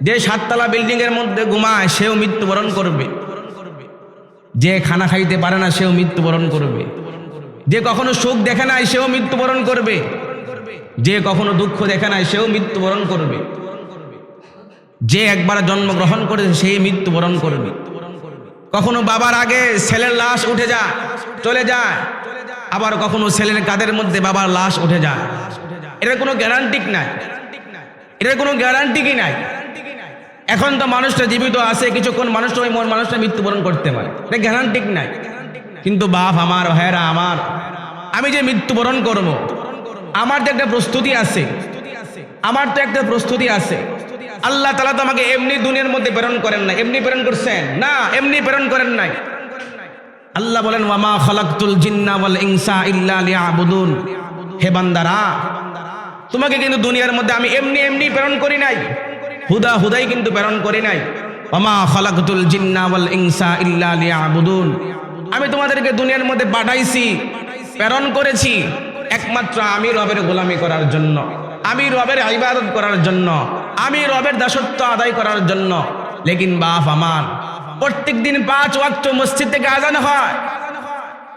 যে 7 তলা বিল্ডিং এর মধ্যে ঘুমায় সেও মৃত্যুবরণ করবে, যে খানা খাইতে পারে না সেও মৃত্যুবরণ করবে, যে কখনো সুখ দেখে নাই সেও মৃত্যুবরণ করবে, যে কখনো দুঃখ দেখে নাই সেও মৃত্যুবরণ করবে, যে একবার জন্মগ্রহণ করেছে সেই মৃত্যুবরণ করবে। কখনো বাবার আগে ছেলের লাশ উঠে যায়, চলে যায়, আবার কখনো ছেলের কাঁধের মধ্যে বাবার লাশ উঠে যায়। এটার কোনো গ্যারান্টি নাই, এটার কোনো গ্যারান্টি কি নাই। এখন তো মানুষটা জীবিত আছে, কিছুক্ষণ মানুষটা মৃত্যুবরণ করতে পারে, এটা গ্যারান্টি নাই। কিন্তু বাপ আমার, ভাইয়েরা আমার, আমি যে মৃত্যুবরণ করব, আমার তো একটা প্রস্তুতি আছে, আমার তো একটা প্রস্তুতি আছে। আল্লাহ তাআলা তো আমাকে এমনি দুনিয়ার মধ্যে প্রেরণ করেন না, এমনি প্রেরণ করছেন না, এমনি প্রেরণ করেন নাই। আল্লাহ বলেন ওয়ামা খালাকতুল জিন্না ওয়াল ইনসা ইল্লা লিয়াবুদুন, হে বান্দারা তোমাকে কিন্তু দুনিয়ার মধ্যে আমি এমনি প্রেরণ করি নাই, হুদাই কিন্তু প্রেরণ করি নাই। ওয়ামা খালাকতুল জিন্না ওয়াল ইনসা ইল্লা লিয়াবুদুন, আমি তোমাদেরকে দুনিয়ার মধ্যে পাঠাইছি, প্রেরণ করেছি একমাত্র আমি রবের গোলামি করার জন্য, আমি রবের ইবাদত করার জন্য, আমি রবের দাসত্ব আদায় করার জন্য। লেকিন বাপ আমার, প্রত্যেক দিন 5 ওয়াক্ত মসজিদ থেকে আযান হয়,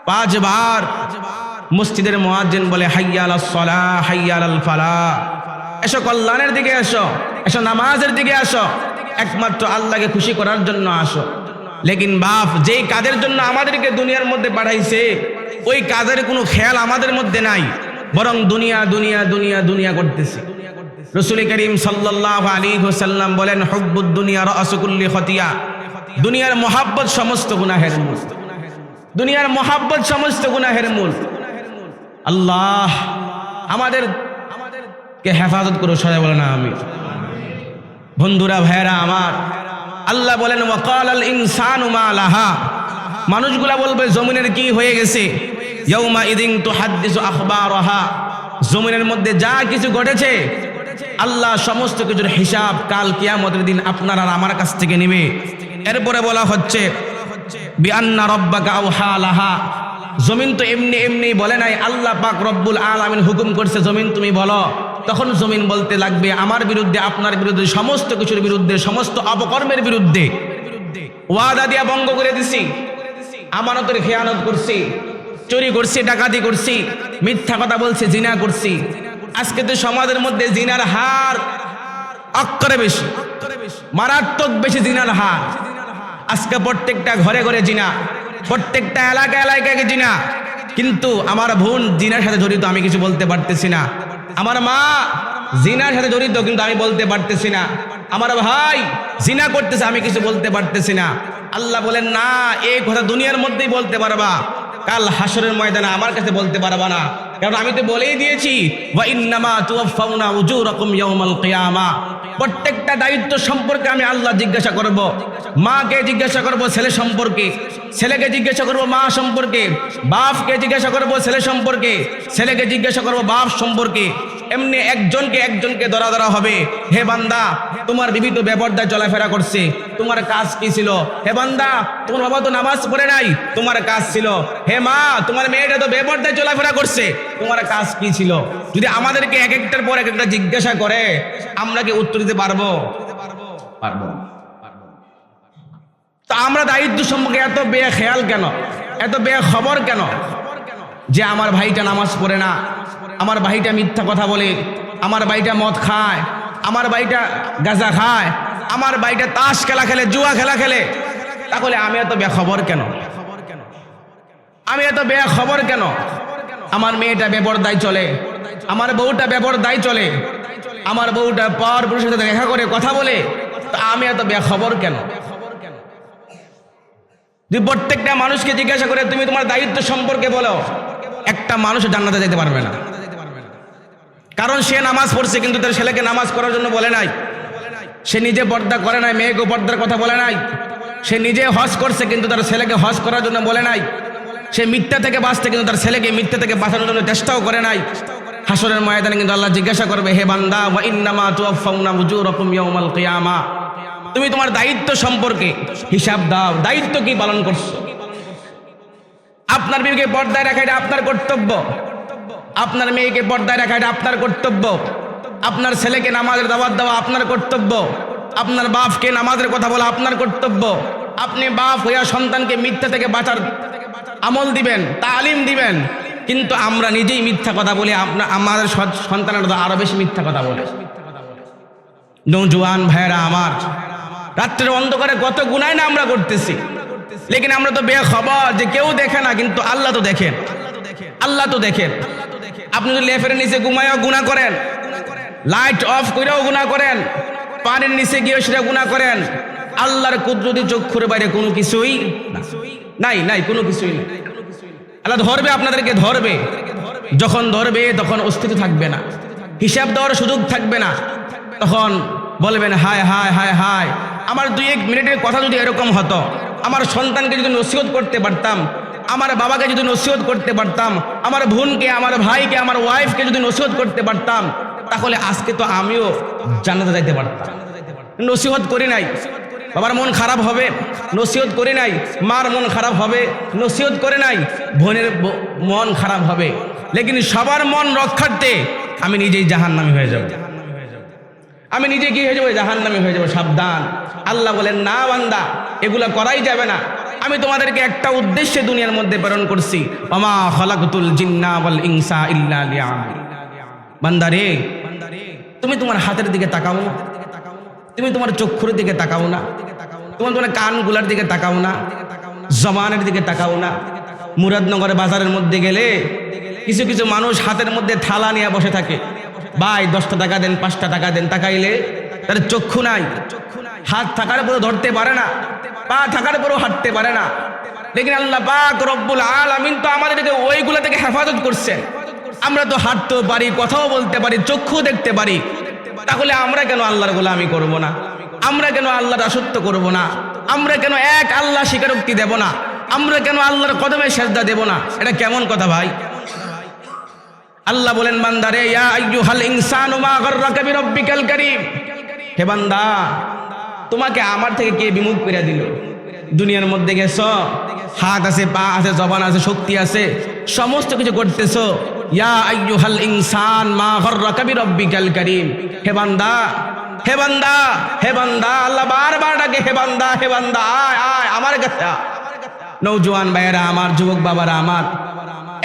5 বার মসজিদের মুয়াজ্জিন বলে হাইয়া আলাস সালাহ হাইয়া আলাল ফালাহ, এসো কল্যাণের দিকে এসো, এসো নামাজের দিকে আসো, একমাত্র আল্লাহকে খুশি করার জন্য আসো। লেকিন বাপ, যেই কাজের জন্য আমাদেরকে দুনিয়ার মধ্যে পাঠাইছে ওই কাজের কোনো খেয়াল আমাদের মধ্যে নাই, বরং দুনিয়া করতেছি। রাসূল করিম সাল্লাল্লাহু আলাইহি ওয়াসাল্লাম বলেন হুব্বুদ দুনিয়া রাসু কুল্লি খতিয়া, দুনিয়ার মহাব্বত সমস্ত গুনাহের মূল, দুনিয়ার মহাব্বত সমস্ত গুনাহের মূল। আল্লাহ আমাদেরকে হেফাজত করো, সবাই বলে না আমি। বন্ধুরা, ভাইয়েরা আমার, আল্লাহ বলেন ওয়াকালাল ইনসানু মা লাহা, মানুষগুলা বলবে জমিনের কি হয়ে গেছে, ইয়াউমা ইদিন তুহাদ্দিসু আখবারাহা, জমিনের মধ্যে যা কিছু ঘটেছে আল্লাহ সমস্ত কিছুর হিসাব কাল কিয়ামতের দিন আপনার আর আমার কাছ থেকে নেবে। এরপরে বলা হচ্ছে বিআন্না রাব্বাকা আওহা লাহা, জমিন তো এমনি বলে নাই, আল্লাহ পাক রব্বুল আলামিন হুকুম করছে জমিন তুমি বলো। তখন জমিন বলতে লাগবে আমার বিরুদ্ধে, আপনার বিরুদ্ধে, সমস্ত কিছুর বিরুদ্ধে, সমস্ত অপকর্মের বিরুদ্ধে। ওয়াদা দিয়া ভঙ্গ করে দিছি, আমানতের খেয়ানত করছি, চুরি করছি, ডাকাতি করছি, মিথ্যা কথা বলছি, জিনা করছি। আজকে তো সমাজের মধ্যে জিনার হার অক্ষরে বেশি, মারাত্মক বেশি জিনার হার। আজকে প্রত্যেকটা ঘরে ঘরে জিনা, প্রত্যেকটা এলাকায় জিনা। কিন্তু আমার বোন জিনার সাথে জড়িত, আমি কিছু বলতে পারতেছি না। আমার মা জিনার সাথে জড়িত, কিন্তু আমি বলতে পারতেছি না। আমার ভাই জিনা করতেছে, আমি কিছু বলতে পারতেছি না। আল্লাহ বলেন না, এই কথা দুনিয়ার মধ্যেই বলতে পারবা, কাল হাসরের ময়দানে আমার কাছে বলতে পারবা না, কারণ আমি তো বলেই দিয়েছি ওয়া ইন্নামা তুওয়াফাউনা উজুরাকুম ইয়াউমাল কিয়ামা। প্রত্যেকটা দায়িত্ব সম্পর্কে আমি আল্লাহ জিজ্ঞাসা করব। মাকে জিজ্ঞাসা করব ছেলে সম্পর্কে, ছেলেকে জিজ্ঞাসা করব মা সম্পর্কে, বাপকে জিজ্ঞাসা করব ছেলে সম্পর্কে, ছেলেকে জিজ্ঞাসা করব বাপ সম্পর্কে। এমনি একজনকে ধরা হবে, হে বান্দা তোমার বিবি তো বেপরদায় চলাফেরা করছে, তোমার কাজ কি ছিল? হে বান্দা তোমার বাবা তো নামাজ পড়ে নাই, তোমার কাজ ছিল। হে মা তোমার মেয়েটা তো বেপরদায় চলাফেরা করছে, তোমার কাজ কি ছিল? যদি আমাদেরকে এক একটার পর এক একটা জিজ্ঞাসা করে, আমরা কি উত্তর দিতে পারবো? পারবো। তা আমরা দায়িত্ব সম্পর্কে এত বেখেয়াল কেন, এত বেখবর কেন? যে আমার ভাইটা নামাজ পড়ে না, আমার ভাইটা মিথ্যা কথা বলে, আমার ভাইটা মদ খায়, আমার ভাইটা গাঁজা খায়, আমার ভাইটা তাস খেলা খেলে, জুয়া খেলা খেলে, তাহলে আমি এত বেখবর কেন? আমি এত বেখবর কেন? আমার মেয়েটা বেপরদায় চলে, আমার বউটা বেপরদায় চলে, আমার বউটা পর পুরুষের সাথে দেখা করে কথা বলে, তা আমি এত বেখবর কেন? যদি প্রত্যেকটা মানুষকে জিজ্ঞাসা করে তুমি তোমার দায়িত্ব সম্পর্কে বলো, একটা মানুষ জান্নাতে যেতে পারবে না। কারণ সে নামাজ পড়ছে কিন্তু তার ছেলেকে নামাজ করার জন্য বলে নাই, সে নিজে পর্দা করে নাই, মেয়েকে পর্দার কথা বলে নাই, সে নিজে হজ করছে কিন্তু তার ছেলেকে হজ করার জন্য বলে নাই, সে মিথ্যা থেকে বাঁচতে কিন্তু তার ছেলেকে মিথ্যা থেকে বাঁচানোর জন্য চেষ্টাও করে নাই। হাসরের ময়দানে কিন্তু আল্লাহ জিজ্ঞাসা করবে, হে বান্দা ওয়া ইন্নামা তুওয়াফাউনা উজুরাকুম ইয়াউমাল কিয়ামা, তুমি তোমার দায়িত্ব সম্পর্কে হিসাব দাও, দায়িত্ব কি পালন করছো? আপনার বিবিকে পর্দায় রাখা এটা আপনার কর্তব্য, আপনার মেয়েকে পর্দায় রাখা এটা আপনার কর্তব্য, আপনার ছেলেকে নামাজের দাওয়াত দেওয়া আপনার কর্তব্য, আপনার বাপকে নামাজের কথা বলা আপনার কর্তব্য। আপনি বাপ হইয়া সন্তানকে মিথ্যা থেকে বাঁচার আমল দিবেন, তালিম দিবেন। কিন্তু আমরা নিজেই মিথ্যা কথা বলি, আমাদের সন্তানেরা তো আরো বেশি মিথ্যা কথা বলে। নওজোয়ান ভাইয়েরা আমার, রাত্রের অন্ধকারে কত গুনাহ না আমরা করতেছি, লেকিন আমরা তো বেখবর যে কেউ দেখে না, কিন্তু আল্লাহ তো দেখেন, আল্লাহ তো দেখেন। আপনি যদি লেফের নিচে ঘুমায়ও গুনাহ করেন, লাইট অফ করেও গুনাহ করেন, পানির নিচে গিয়েও সেটা গুনাহ করেন, আল্লাহর কুদরতি চক্ষুর বাইরে কোনো কিছুই নাই, নাই কোনো কিছুই নাই। আল্লাহ ধরবে, আপনাদেরকে ধরবে। যখন ধরবে তখন অস্তিত্ব থাকবে না, হিসাব দেওয়ার সুযোগ থাকবে না। তখন বলবেন হায় হায় হায় হায়, আমার 2-1 মিনিটের কথা যদি এরকম হতো, আমার সন্তানকে যদি নসিহত করতে পারতাম, আমার বাবাকে যদি নসিহত করতে পারতাম, আমার বোনকে, আমার ভাইকে, আমার ওয়াইফকে যদি নসিহত করতে পারতাম, তাহলে আজকে তো আমিও জান্নাতে যাইতে পারতাম। নসিহত করি নাই, বাবার মন খারাপ হবে, নসিহত করি নাই, মার মন খারাপ হবে, নসিহত করে নাই, বোনের মন খারাপ হবে, লেকিন সবার মন রক্ষার্থে আমি নিজেই জাহান্নামী হয়ে যাব, আমি নিজে কি হয়ে যাবো, জাহান্নামী হয়ে যাবো। সাবধান। আল্লাহ বলেন না বান্দা, এগুলা করাই যাবে না। আমি তোমাদেরকে একটা উদ্দেশ্যে দুনিয়ার মধ্যে প্রেরণ করছি, ওমা খালাকতুল জিন্না ওয়াল ইনসা ইল্লা লিয়াবুদুন। বান্দা রে, তুমি তোমার হাতের দিকে তাকাও না, তুমি তোমার চক্ষুর দিকে তাকাও না, তোমার কানগুলার দিকে তাকাও না, জবানের দিকে তাকাও না। মুরাদনগরের বাজারের মধ্যে গেলে কিছু কিছু মানুষ হাতের মধ্যে থালা নিয়ে বসে থাকে, ভাই 10 টাকা দেন, 5 টাকা দেন। তাকাইলে তার চক্ষু নাই, হাত থাকার পরও ধরতে পারে না, পা থাকার পরও হাঁটতে পারে না। লেকিন আল্লাহ পাক রব্বুল আলামিন তো আমাদেরকে ওইগুলা থেকে হেফাজত করছেন। আমরা তো হাঁটতেও পারি, কথাও বলতে পারি, চক্ষু দেখতে পারি। তাহলে আমরা কেন আল্লাহর গোলামি করব না? আমরা কেন আল্লাহর দাসত্ব করব না? আমরা কেন এক আল্লাহ স্বীকারোক্তি দেব না? আমরা কেন আল্লাহর কদমে সেজদা দেব না? এটা কেমন কথা ভাই? আল্লাহ বলেন বান্দারে, ইয়া আইয়ুহাল ইনসানু মা গাররাকা বিরাব্বিকাল কারীম, হে বান্দা, তোমাকে আমার থেকে কে বিমুখ করে দিল? দুনিয়ার মধ্যে গেছো, হাত আছে, পা আছে, জবান আছে, শক্তি আছে, সমস্ত কিছু করতেছো। ইয়া আইয়ুহাল ইনসান মা গাররাকা বিরাব্বিকাল কারীম, হে বান্দা, হে বান্দা, হে বান্দা। আল্লাহ বারবার ডাকে, হে বান্দা, হে বান্দা, আয় আয় আমার কাছে। নওজোয়ান ভাইয়েরা আমার, যুবক বাবারা আমার,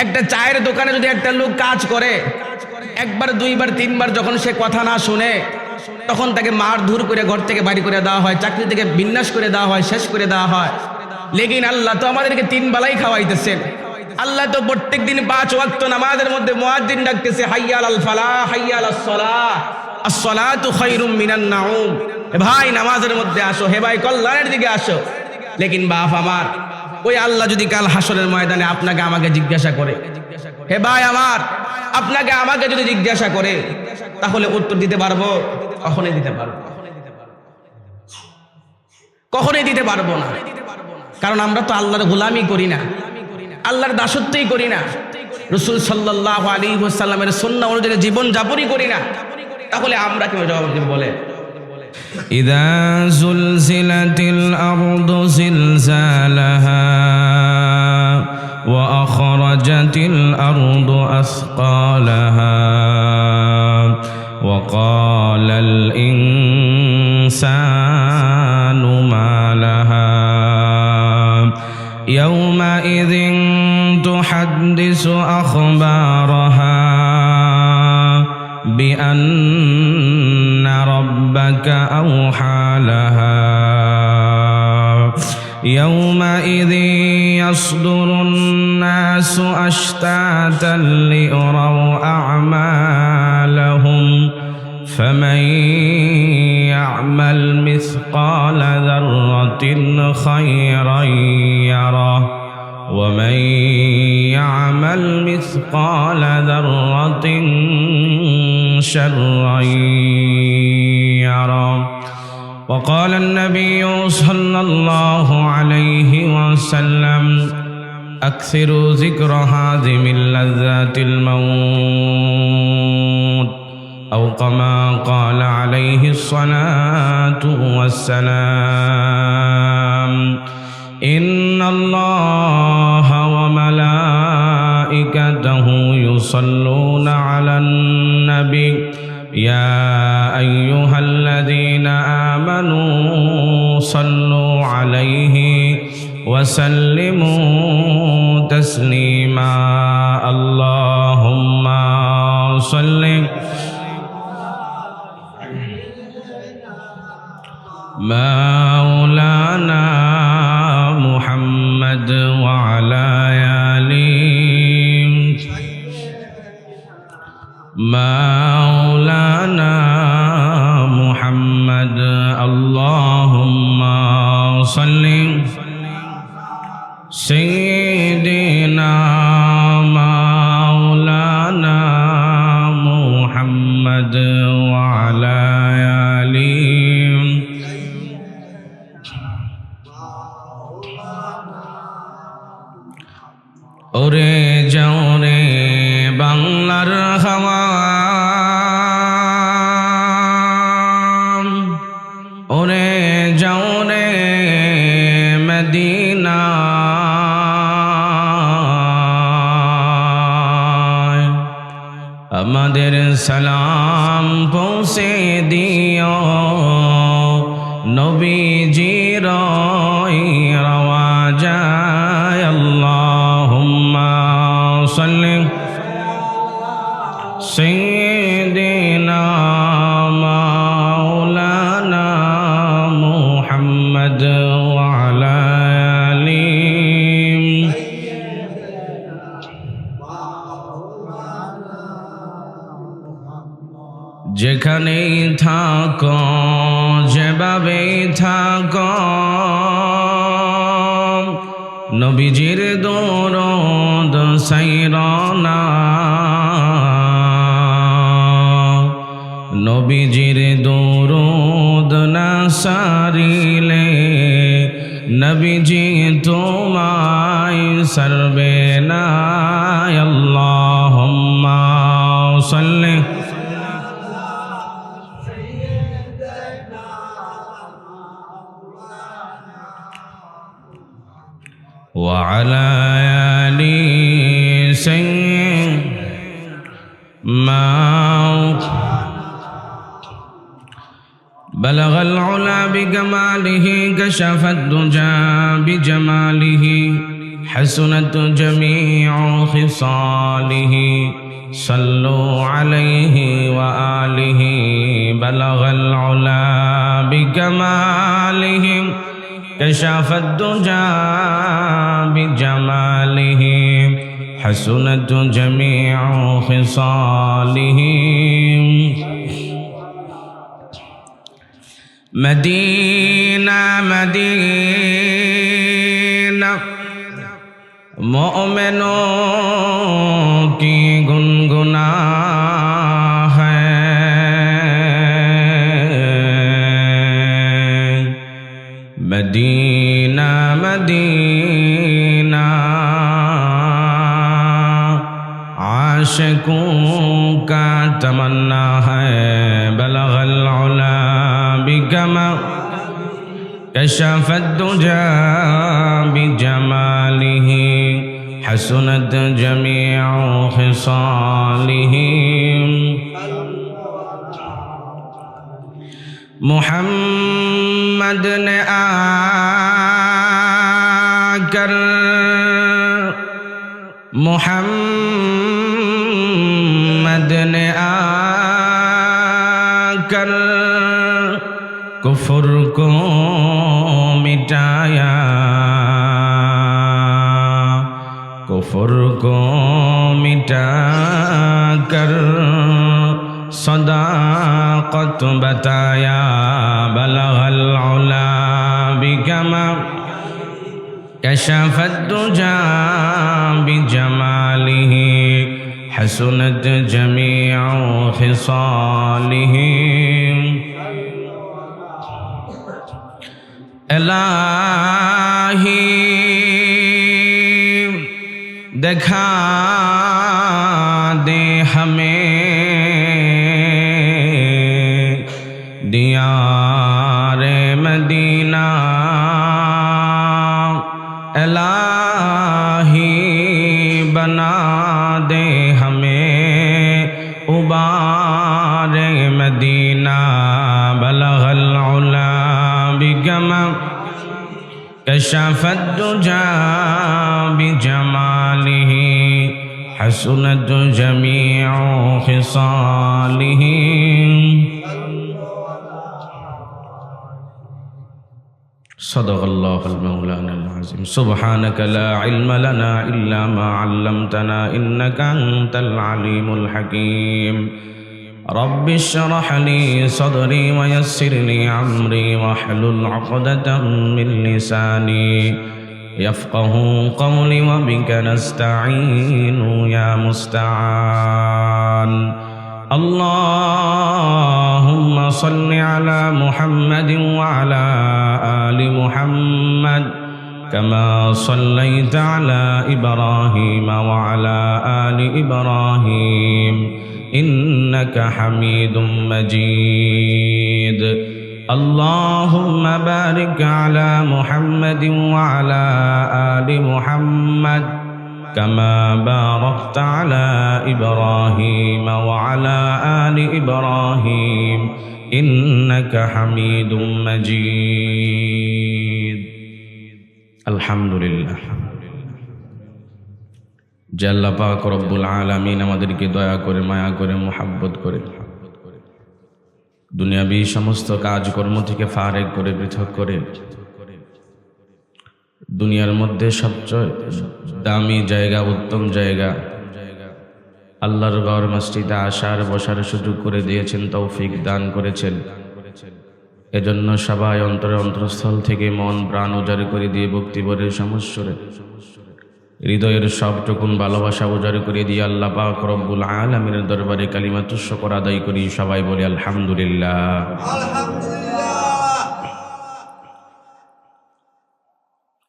একটা চায়ের দোকানে যদি একটা লোক কাজ করে, 1বার 2বার 3বার যখন সে কথা না শুনে, তখন তাকে মারধর করে ঘর থেকে বাড়ি করে দেওয়া হয়, চাকরি থেকে বিন্যাস করে দেওয়া হয়, শেষ করে দেওয়া হয়। লেকিন আল্লাহ তো আমাদেরকে 3 বেলাই খাওয়াইতেছেন। আল্লাহ তো প্রত্যেক দিন 5 ওয়াক্ত নামাজের মধ্যে মুয়াজ্জিন ডাকতেছে, হাইয়া আলাল ফালাহ, হাইয়া আলাস সালাহ, আস-সালাতু খায়রুম মিনান নাউম। ভাই নামাজের মধ্যে আসো, হে ভাই কল্যাণের দিকে আসো। লেকিন বাপ আমার, ওই আল্লাহ যদি কাল হাসরের ময়দানে আপনাকে আমাকে জিজ্ঞাসা করে, হে ভাই আমার, আপনাকে আমাকে যদি জিজ্ঞাসা করে, তাহলে উত্তর দিতে পারবো? কখনোই দিতে পারবো, কখনোই দিতে পারবো না। কারণ আমরা তো আল্লাহর গোলামি করি না, আল্লাহর দাসত্বই করি না, রাসূল সাল্লাল্লাহু আলাইহি ওয়াসাল্লামের সুন্নাহ অনুযায়ী জীবন যাপনই করি না। তাহলে আমরা কি জবাব দেব? বলে ইযা যুলজিলাতিল আরদু জিলজালাহা ওয়া আখরাজাতিল আরদু আসকালাহা ওয়া ক্বালাল ইনসানু মা লাহা ইয়াওমাইযিন তুহাদ্দিসু আখবারাহা বিআন্না রাব্বাকা আওহা লাহা ইয়াওমাইযিন ইয়াসদুরুন নাসু আশতাতান লিয়রাউ আ'মালাহুম ফামান ইয়া'মাল মিসকালা যাররাতিন খায়রান ইয়ারাহ ومن يعمل مثقال ذرة شرا يره وقال النبي صلى الله عليه وسلم أكثروا ذكر هادم اللذات الموت أو كما قال عليه الصلاة والسلام إن الله وملائكته يصلون على النبي يا أيها الذين آمنوا وسلموا تسليما اللهم صل مولانا محمد وعلى آله مولانا محمد اللهم صل سيدنا مولانا محمد وعلى آله ওরে যাও রে বাংলার হাওয়া ওরে যাও রে মদিনা আমাদের সালাম পৌঁছে দিও নবীজির রওয়া যায় আল্লাহুম্মা সাল্লি সাইয়্যিদিনা মাওলানা মুহাম্মদ ওয়া আলা আলিহি যেখানেই থাকো যেভাবেই থাকো নবীজির দরুদ সাইরা না নবীজির দরুদ না সারিলে নবীজি তোমায় সারবে না আল্লাহুম্মা সাল্লি وعلى آل سيدنا بلغ العلا بكماله كشف الدجى بجماله حسنت جميع خصاله صلوا عليه وآله بلغ العلا بكماله كشف الدجى بجماله حسنت جميع خصاله مدینہ مدینہ مومنوں کی گنگنا ہے مدینہ مدینہ عاشقوں کا تمنا ہے بلغ العلا بكما كشف الدجى بجماله حسنت جميع خصاله محمد نے آکر محمد نے آکر کفر کو مٹایا کفر کو مٹا کر صداقت بتایا بلغ العلا بكما كشف الدجى بجماله حسنت جميع خصاله الہی دکھا دے ہمیں دیار مدینہ الہی بنا دے ہمیں ابار مدینہ بلغ العلا بكما كشف الدجى بجماله حسنت جميع خصاله صدق الله المولانا العظيم سبحانك لا علم لنا إلا ما علمتنا إنك أنت العليم الحكيم رب اشرح لي صدري ويسر لي أمري واحلل عقدة من لساني يفقه قولي وبك نستعين يا مستعان اللهم صل على محمد وعلى آل محمد كما صليت على إبراهيم وعلى آل إبراهيم إنك حميد مجيد اللهم بارك على محمد وعلى آل محمد كما باركت على إبراهيم وعلى آل إبراهيم إنك حميد مجيد الحمد لله যে আল্লাহ পাক রব্বুল আলামিন আমাদেরকে দয়া করে মায়া করে মোহাব্বত করে দুনিয়াবি সমস্ত কাজকর্ম থেকে ফারেক করে পৃথক করে দুনিয়ার মধ্যে সবচেয়ে দামি জায়গা উত্তম জায়গা আল্লাহর ঘর মসজিদে আসার বসার সুযোগ করে দিয়েছেন তৌফিক দান করেছেন এজন্য সবাই অন্তরে অন্তরস্থল থেকে মন প্রাণ উজাড় করে দিয়ে ভক্তিভরে সমস্যরে হৃদয়ের সবটুকুন ভালোবাসা উজাড় করে দিয়ে আল্লাহ পাক রব্বুল আলামিনের দরবারে কালিমাতু শুকর আদায় করি সবাই বলি আলহামদুলিল্লাহ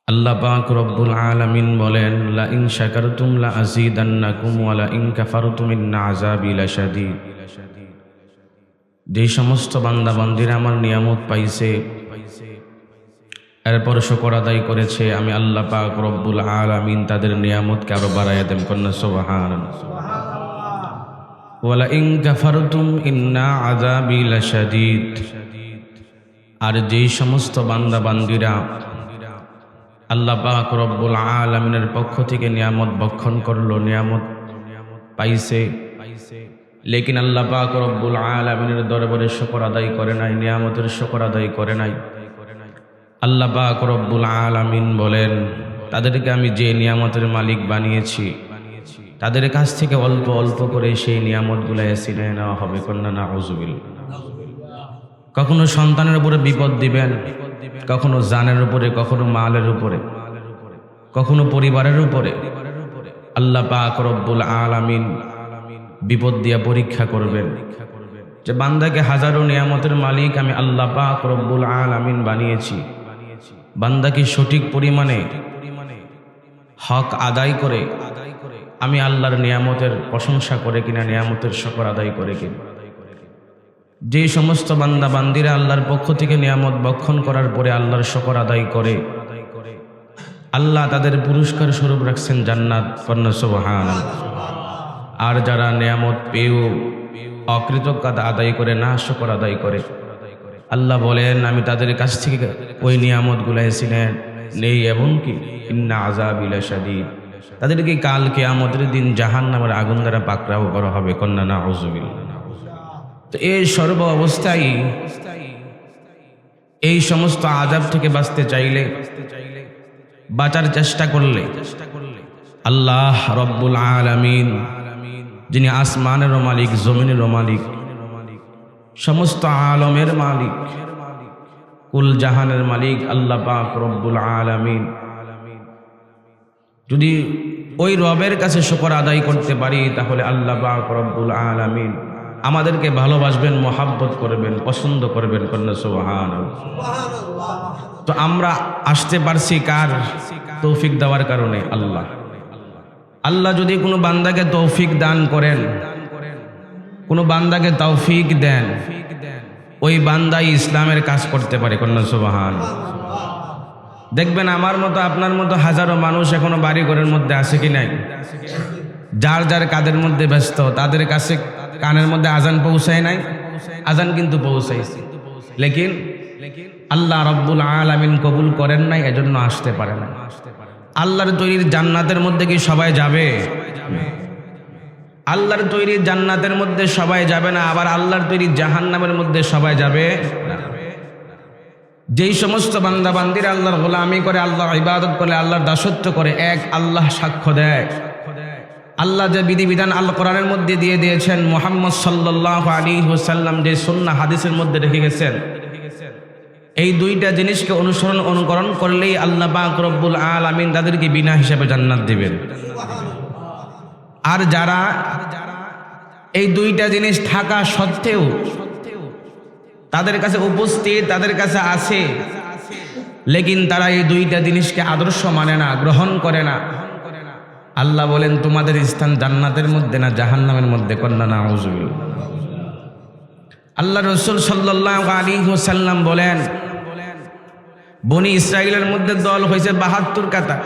আল্লাহ পাক রব্বুল আলামিন বলেন লা ইন শাকারতুম লা আযীদান্নাকুম ওয়া লা ইন কাফারতুম ইন্না আযাবি লাশাদীদ যে সমস্ত বান্দা বান্দিরা আমার নিয়ামত পাইছে এরপর শুকর আদায় করেছে আমি আল্লাহ পাক রব্বুল আলামিন তাদের নিয়ামতকে আরো বাড়াইয়া দেন কন্যা সুবহানাল্লাহ ওয়া লা ইন কাফারতুম ইন্না আযাবি লাশাদীদ আর যে সমস্ত বান্দা বান্দিরা আল্লাহ পাক রব্বুল আলামিনের পক্ষ থেকে নিয়ামত ভক্ষণ করলো নিয়ামত পাইছে লেকিন আল্লাহ পাক রব্বুল আলামিনের দরবারে শুকর আদায় করে নাই নিয়ামতের শুকর আদায় করে নাই আল্লাহ পাক রব্বুল আলামিন বলেন তাদেরকে আমি যে নিয়ামতের মালিক বানিয়েছি তাদের কাছ থেকে অল্প অল্প করে সেই নিয়ামতগুলো ছিনিয়ে নেওয়া হবে কন্যা নাউজুবিল্লাহ কখনো সন্তানের উপরে বিপদ দিবেন কখনো জানের উপরে কখনো মালের উপরে কখনো পরিবারের উপরে আল্লাহ পাক রব্বুল আলামিন বিপদ দিয়া পরীক্ষা করবেন যে বান্দাকে হাজারো নিয়ামতের মালিক আমি আল্লাহ পাক রব্বুল আলামিন বানিয়েছি বান্দাকে সঠিক পরিমাণে হক আদায় করে আমি আল্লাহর নিয়ামতের প্রশংসা করে কিনা নিয়ামতের শুকর আদায় করে কিনা যে সমস্ত বান্দা বান্দিরা আল্লাহর পক্ষ থেকে নিয়ামত ভক্ষণ করার পরে আল্লাহর শুকর আদায় করে আল্লাহ তাদের পুরস্কার স্বরূপ রাখছেন জান্নাত কন্যা সুবহানাল্লাহ আর যারা নিয়ামত পেয়েও অকৃতজ্ঞতা আদায় করে না শুকর আদায় করে আল্লাহ বলেন আমি তাদের কাছ থেকে ওই নিয়ামতগুলো ছিনিয়ে নেই এবং কি ইন্না আযাবি লাশাদীদ তাদেরকে কাল কিয়ামতের দিন জাহান্নামের আগুন দ্বারা পাকড়াও করা হবে কন্যা নাউজুবিল্লাহ তো এই সর্ব অবস্থায় এই সমস্ত আযাব থেকে বাঁচতে চাইলে বাঁচার চেষ্টা করলে আল্লাহ রব্বুল আলামিন যিনি আসমানেরও মালিক জমিনেরও মালিক সমস্ত আলমের মালিক কুল জাহানের মালিক আল্লাহ পাক রব্বুল আলামিন যদি ওই রবের কাছে শুকর আদায় করতে পারি তাহলে আল্লাহ পাক রব্বুল আলামিন আমাদেরকে ভালোবাসবেন মোহাব্বত করবেন পছন্দ করবেন কন্যা সুবহানাল্লাহ তো আমরা আসতে পারছি কার তৌফিক দেওয়ার কারণে আল্লাহ আল্লাহ যদি কোনো বান্দাকে তৌফিক দান করেন কোনো বান্দাকে তৌফিক দেন ওই বান্দাই ইসলামের কাজ করতে পারে কন্যা সুবহানাল্লাহ দেখবেন আমার মতো আপনার মতো হাজারো মানুষ এখনো বাড়ি ঘরের মধ্যে আছে কি নাই যার যার কাদের মধ্যে ব্যস্ত তাদের কাছে কানের মধ্যে আজান পৌঁছায় নাই আজান কিন্তু পৌঁছাইছে লেকিন আল্লাহ রব্বুল আলামিন কবুল করেন নাই, এজন্য আসতে পারে না। আল্লাহর তৈরির জান্নাতের মধ্যে কি সবাই যাবে? আল্লাহর তৈরি জান্নাতের মধ্যে সবাই যাবে না, আবার আল্লাহর তৈরি জাহান্নামের মধ্যে সবাই যাবে না। যেই সমস্ত বান্দা বান্দিরা আল্লাহর গোলামি করে, আল্লাহর ইবাদত করে, আল্লাহর দাসত্ব করে, এক আল্লাহ সাক্ষ্য দেয়। আল্লাহ যে বিধিবিধান আল কোরআনের মধ্যে দিয়ে দিয়েছেন, মুহাম্মদ সাল্লাল্লাহু আলাইহি ওয়াসাল্লাম যে সুন্নাহ হাদিসের মধ্যে রেখে গেছেন, এই দুইটা জিনিসকে অনুকরণ করলেই আল্লাহ পাক রব্বুল আলামিন তাদেরকে বিনা হিসাবে জান্নাত দিবেন। আর যারা এই দুইটা জিনিস থাকা সত্ত্বেও তাদের কাছে উপস্থিত, তাদের কাছে আছে, লেকিন তারা এই দুইটা জিনিসকে আদর্শ মানে না, গ্রহণ করে না, আল্লাহ বলেন তোমাদের স্থান জান্নাতের মধ্যে না জাহান্নামের মধ্যে। কন্যা নাউজুবিল্লাহ। আল্লাহ রাসূল সাল্লাল্লাহু আলাইহি ওয়াসাল্লাম বলেন, বনি ইসরাইলের মধ্যে দল হয়েছে ৭২ কাতা,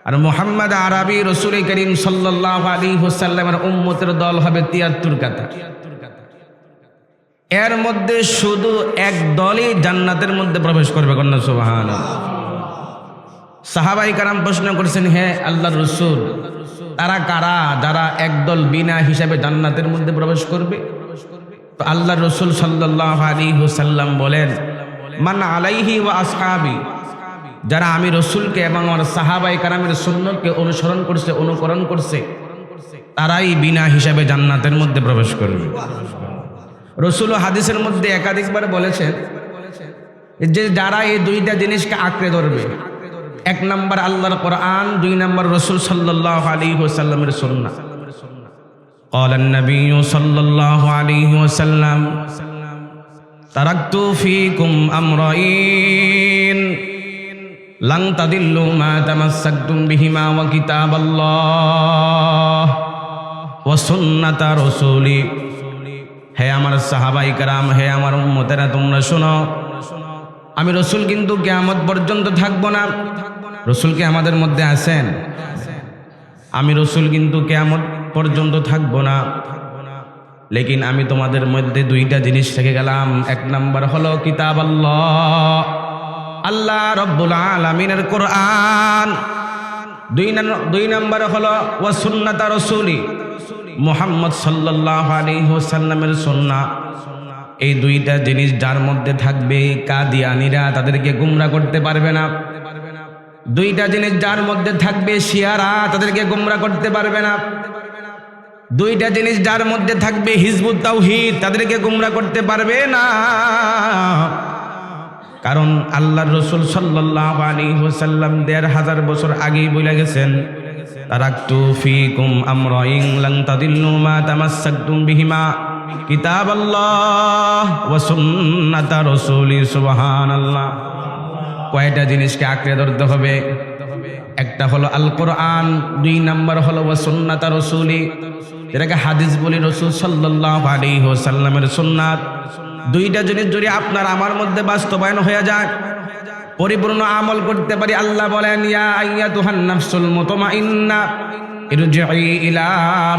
আর মুহাম্মদ আরবি রাসূল করিম সাল্লাল্লাহু আলাইহি ওয়াসাল্লামের উম্মতের দল হবে ৭৩ কাতা। এর মধ্যে শুধু এক দলই জান্নাতের মধ্যে প্রবেশ করবে। কন্যা সুবহানাল্লাহ। সাহাবায়ে কেরাম প্রশ্ন করেছেন, হে আল্লাহর রাসূল, তারা কারা যারা একদল বিনা হিসাবে জান্নাতের মধ্যে প্রবেশ করবে? তো আল্লাহর রাসূল সাল্লাল্লাহু আলাইহি ওয়াসাল্লাম বলেন, মান আলাইহি ওয়া আসহাবি, যারা আমি রাসূলকে এবং আমার সাহাবায়ে কেরামের সুন্নতকে অনুসরণ করছে, অনুকরণ করছে, তারাই বিনা হিসাবে জান্নাতের মধ্যে প্রবেশ করবে। রাসূল হাদিসের মধ্যে একাধিকবার বলেছেন যে যারা এই দুইটা জিনিসকে আঁকড়ে ধরবে, এক নাম্বার আল্লাহর কোরআন, দুই নাম্বার রাসূল সাল্লাল্লাহু আলাইহি ওয়াসাল্লামের সুন্নাহ। قال النبي صلى الله عليه وسلم تركت فيكم أمرين لن تضلوا ما تمسكتم بهما وكتاب الله وسنة رسولي। হে আমার সাহাবায়ে কেরাম, হে আমার উম্মতেরা, তোমরা শোনো, আমি রাসূল কিন্তু কিয়ামত পর্যন্ত থাকবো না। রাসূল কি আমাদের মধ্যে আছেন? আমি রাসূল কিন্তু কিয়ামত পর্যন্ত থাকবো না, লেকিন আমি তোমাদের মধ্যে দুইটা জিনিস রেখে গেলাম। এক নাম্বার হলো কিতাব আল্লাহ, আল্লাহ রব্বুল আলামিনের কোরআন। দুই নাম্বার হলো ওয়া সুন্নাত রাসূলি, মুহাম্মদ সাল্লাল্লাহু আলাইহি ওয়াসাল্লামের সুন্নাহ। এই দুইটা জিনিস যার মধ্যে থাকবে, কাদিয়ানীরা তাদেরকে গোমরা করতে পারবে না। দুইটা জিনিস যার মধ্যে থাকবে, শিয়ারা তাদেরকে গোমরা করতে পারবে না। দুইটা জিনিস যার মধ্যে থাকবে, হিজবুত তাওহীদ তাদেরকে গোমরা করতে পারবে না। কারণ আল্লাহর রাসূল সাল্লাল্লাহু আলাইহি ওয়াসাল্লাম ১৫০০ বছর আগেই বলে গেছেন, তারাকতু ফীকুম আমরাইন লান তাদিল্লু মা তামাসসাকতুম বিহিমা কিতাবাল্লাহ ওয়া সুন্নাত রাসূলি। সুবহানাল্লাহ। কয়টা জিনিসকে আঁকড়ে ধরতে হবে? একটা হলো আল কোরআন, দুই নাম্বার হলো ওয়া সুন্নাত রাসূলি, যেটাকে হাদিস বলি, রাসূল সাল্লাল্লাহু আলাইহি ওয়াসাল্লামের সুন্নাত। দুইটা জিনিস যদি আপনার আমার মধ্যে বাস্তবায়ন হয়ে যায়, পরিপূর্ণ আমল করতে পারি, আল্লাহ বলেন, ইয়া আইয়াতুহান নাফসুল মুতমাইন্না ইরজিই ইলা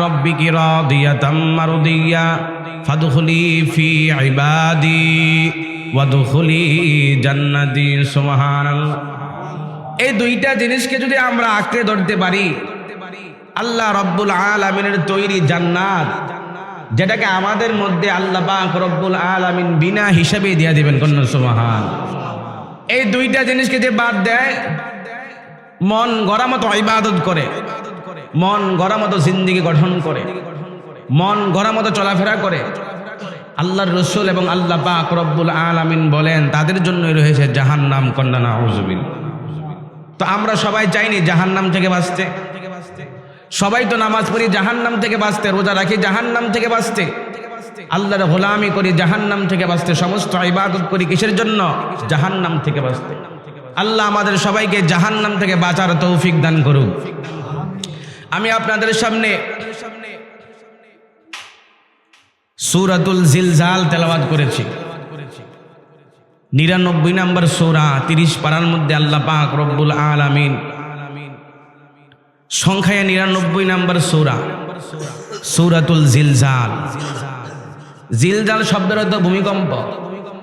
রাব্বিকি রাদিয়াতাম মারদিয়া ফাদখুলি ফি ইবাদি ওয়াদখুলি জান্নাতি। সুবহানাল্লাহ। এই দুইটা জিনিসকে যদি আমরা আঁকড়ে ধরতে পারি, আল্লাহ রব্বুল আলামিনের তৈরি জান্নাত, যেটাকে আমাদের মধ্যে আল্লাহ পাক রব্বুল আলামিন বিনা হিসাবে দিয়ে দিবেন। কন্যা সুবহানাল্লাহ। এই দুইটা জিনিসকে যে বাদ দেয়, মন গড়া মতো ইবাদত করে, মন গড়া মতো জিন্দেগি গঠন করে, মন গড়া মতো চলাফেরা করে, আল্লাহর রাসূল এবং আল্লাহ পাক রব্বুল আলামিন বলেন তাদের জন্যই রয়েছে জাহান্নাম। কন্যা নাউজুবিল্লাহ। তো আমরা সবাই চাইনি জাহান্নাম থেকে বাঁচতে, সবাই তো নামাজ পড়ি জাহান্নাম থেকে বাঁচতে, রোজা রাখি জাহান্নাম থেকে বাঁচতে, আল্লাহর গোলামি করি জাহান্নাম থেকে বাঁচতে, সমস্ত ইবাদত করি কিসের জন্য? জাহান্নাম থেকে বাঁচতে। আল্লাহ আমাদের সবাইকে জাহান্নাম থেকে বাঁচার তৌফিক দান করুক। আমি আপনাদের সামনে সূরাতুল জিলজাল তেলাওয়াত করেছি, ৯৯ নম্বর সূরা, ৩০ পারার মধ্যে আল্লাহ পাক রব্বুল আলামিন সংখ্যায় ৯৯ নম্বর সূরা, সূরাতুল জিলজাল। জিলজাল শব্দের অর্থ ভূমিকম্প,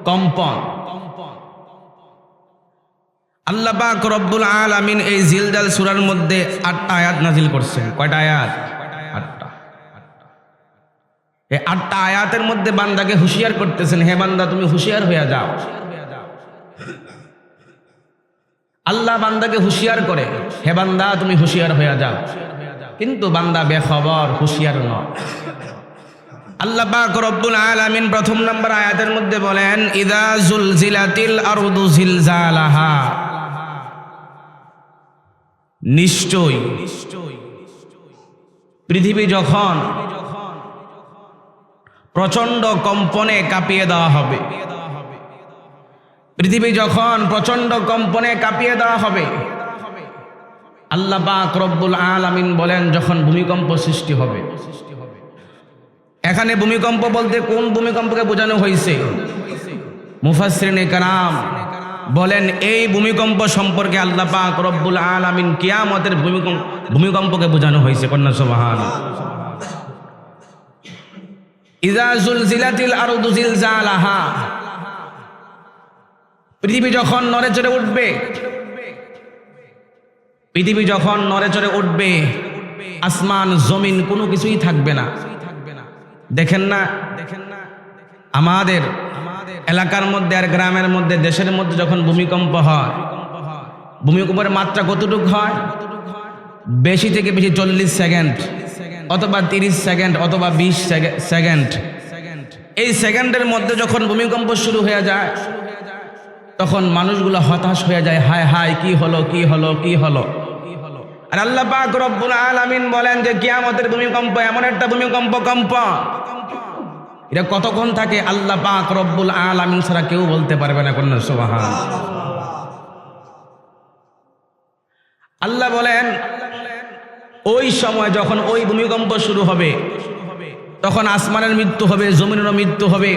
কম্পন। আল্লাহ পাক রব্বুল আলামিন এই জিলজাল সূরার মধ্যে 8টা আয়াত নাজিল করছেন। কয়টা আয়াত? 8টা। এই 8টা আয়াতের মধ্যে বান্দাকে হুঁশিয়ার করতেছেন, হে বান্দা তুমি হুঁশিয়ার হয়ে যাও। আল্লাহ বান্দাকে হুঁশিয়ার করে, হে বান্দা তুমি হুঁশিয়ার হয়ে যাও। কিন্তু বান্দা বেখবর, হুঁশিয়ার নয়। আল্লাহ পাক রব্বুল আলামিন প্রথম নম্বর আয়াতের মধ্যে বলেন, ইযা জুলজিলাতিল আরদু জিলজালাহা, নিশ্চয় পৃথিবী যখন প্রচন্ড কম্পনে কাঁপিয়ে দেওয়া হবে, পৃথিবী যখন প্রচন্ড কম্পনে কাঁপিয়ে দেওয়া হবে। আল্লাহ পাক রব্বুল আলামিন বলেন যখন ভূমিকম্প সৃষ্টি হবে। এখানে ভূমিকম্প বলতে কোন ভূমিকম্পকে বোঝানো হয়েছে? মুফাসসিরিনে কেরাম বলেন এই ভূমিকম্প সম্পর্কে আল্লাহ পাক রব্বুল আলামিন কিয়ামতের ভূমিকম্পকে বোঝানো হয়েছে। কন্যা সুবহানাল্লাহ। ইযা জুলজিলাতিল আরদু জিলজালাহা, পৃথিবী যখন নড়ে চড়ে উঠবে, পৃথিবী যখন নড়ে চড়ে উঠবে, আসমান জমিন কোনো কিছুই থাকবে না। দেখেন না আমাদের এলাকার মধ্যে আর গ্রামের মধ্যে দেশের মধ্যে যখন ভূমিকম্প হয়, ভূমিকম্পের মাত্রা কতটুকু হয়? বেশি থেকে বেশি 40 সেকেন্ড অথবা 30 সেকেন্ড অথবা 20 সেকেন্ড। এই সেকেন্ডের মধ্যে যখন ভূমিকম্প শুরু হয়ে যায় তখন মানুষগুলো হতাশ হয়ে যায়, হায় হায় কি হলো কি হলো কি হলো। আর আল্লাহ পাক রব্বুল আলামিন বলেন যে কিয়ামতের ভূমিকম্প এমন একটা ভূমিকম্প এটা কতক্ষণ থাকে আল্লাহ পাক রব্বুল আলামিন ছাড়া কেউ বলতে পারবে না। কন্যা সুবহানাল্লাহ। আল্লাহ বলেন ওই সময় যখন ওই ভূমিকম্প শুরু হবে তখন আসমানের মৃত্যু হবে, জমিনেরও মৃত্যু হবে,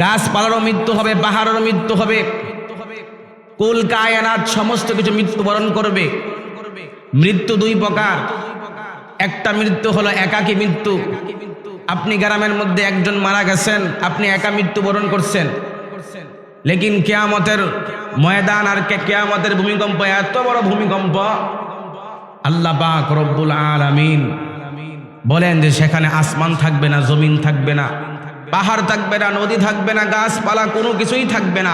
গাছপালারও মৃত্যু হবে, পাহাড়েরও মৃত্যু হবে, কুল কায়নাত সমস্ত কিছু মৃত্যুবরণ করবে। মৃত্যু দুই প্রকার। একটা মৃত্যু হলো একাকী মৃত্যু। আপনি গ্রামের মধ্যে একজন মারা গেছেন, আপনি একা মৃত্যুবরণ করছেন। লেকিন কিয়ামতের ময়দান আর কিয়ামতের ভূমিকম্প এত বড় ভূমিকম্প, আল্লাহ পাক রব্বুল আলামিন বলেন যে সেখানে আসমান থাকবে না, জমিন থাকবে না, পাহাড় থাকবে না, নদী থাকবে না, গাছপালা কোনো কিছুই থাকবে না,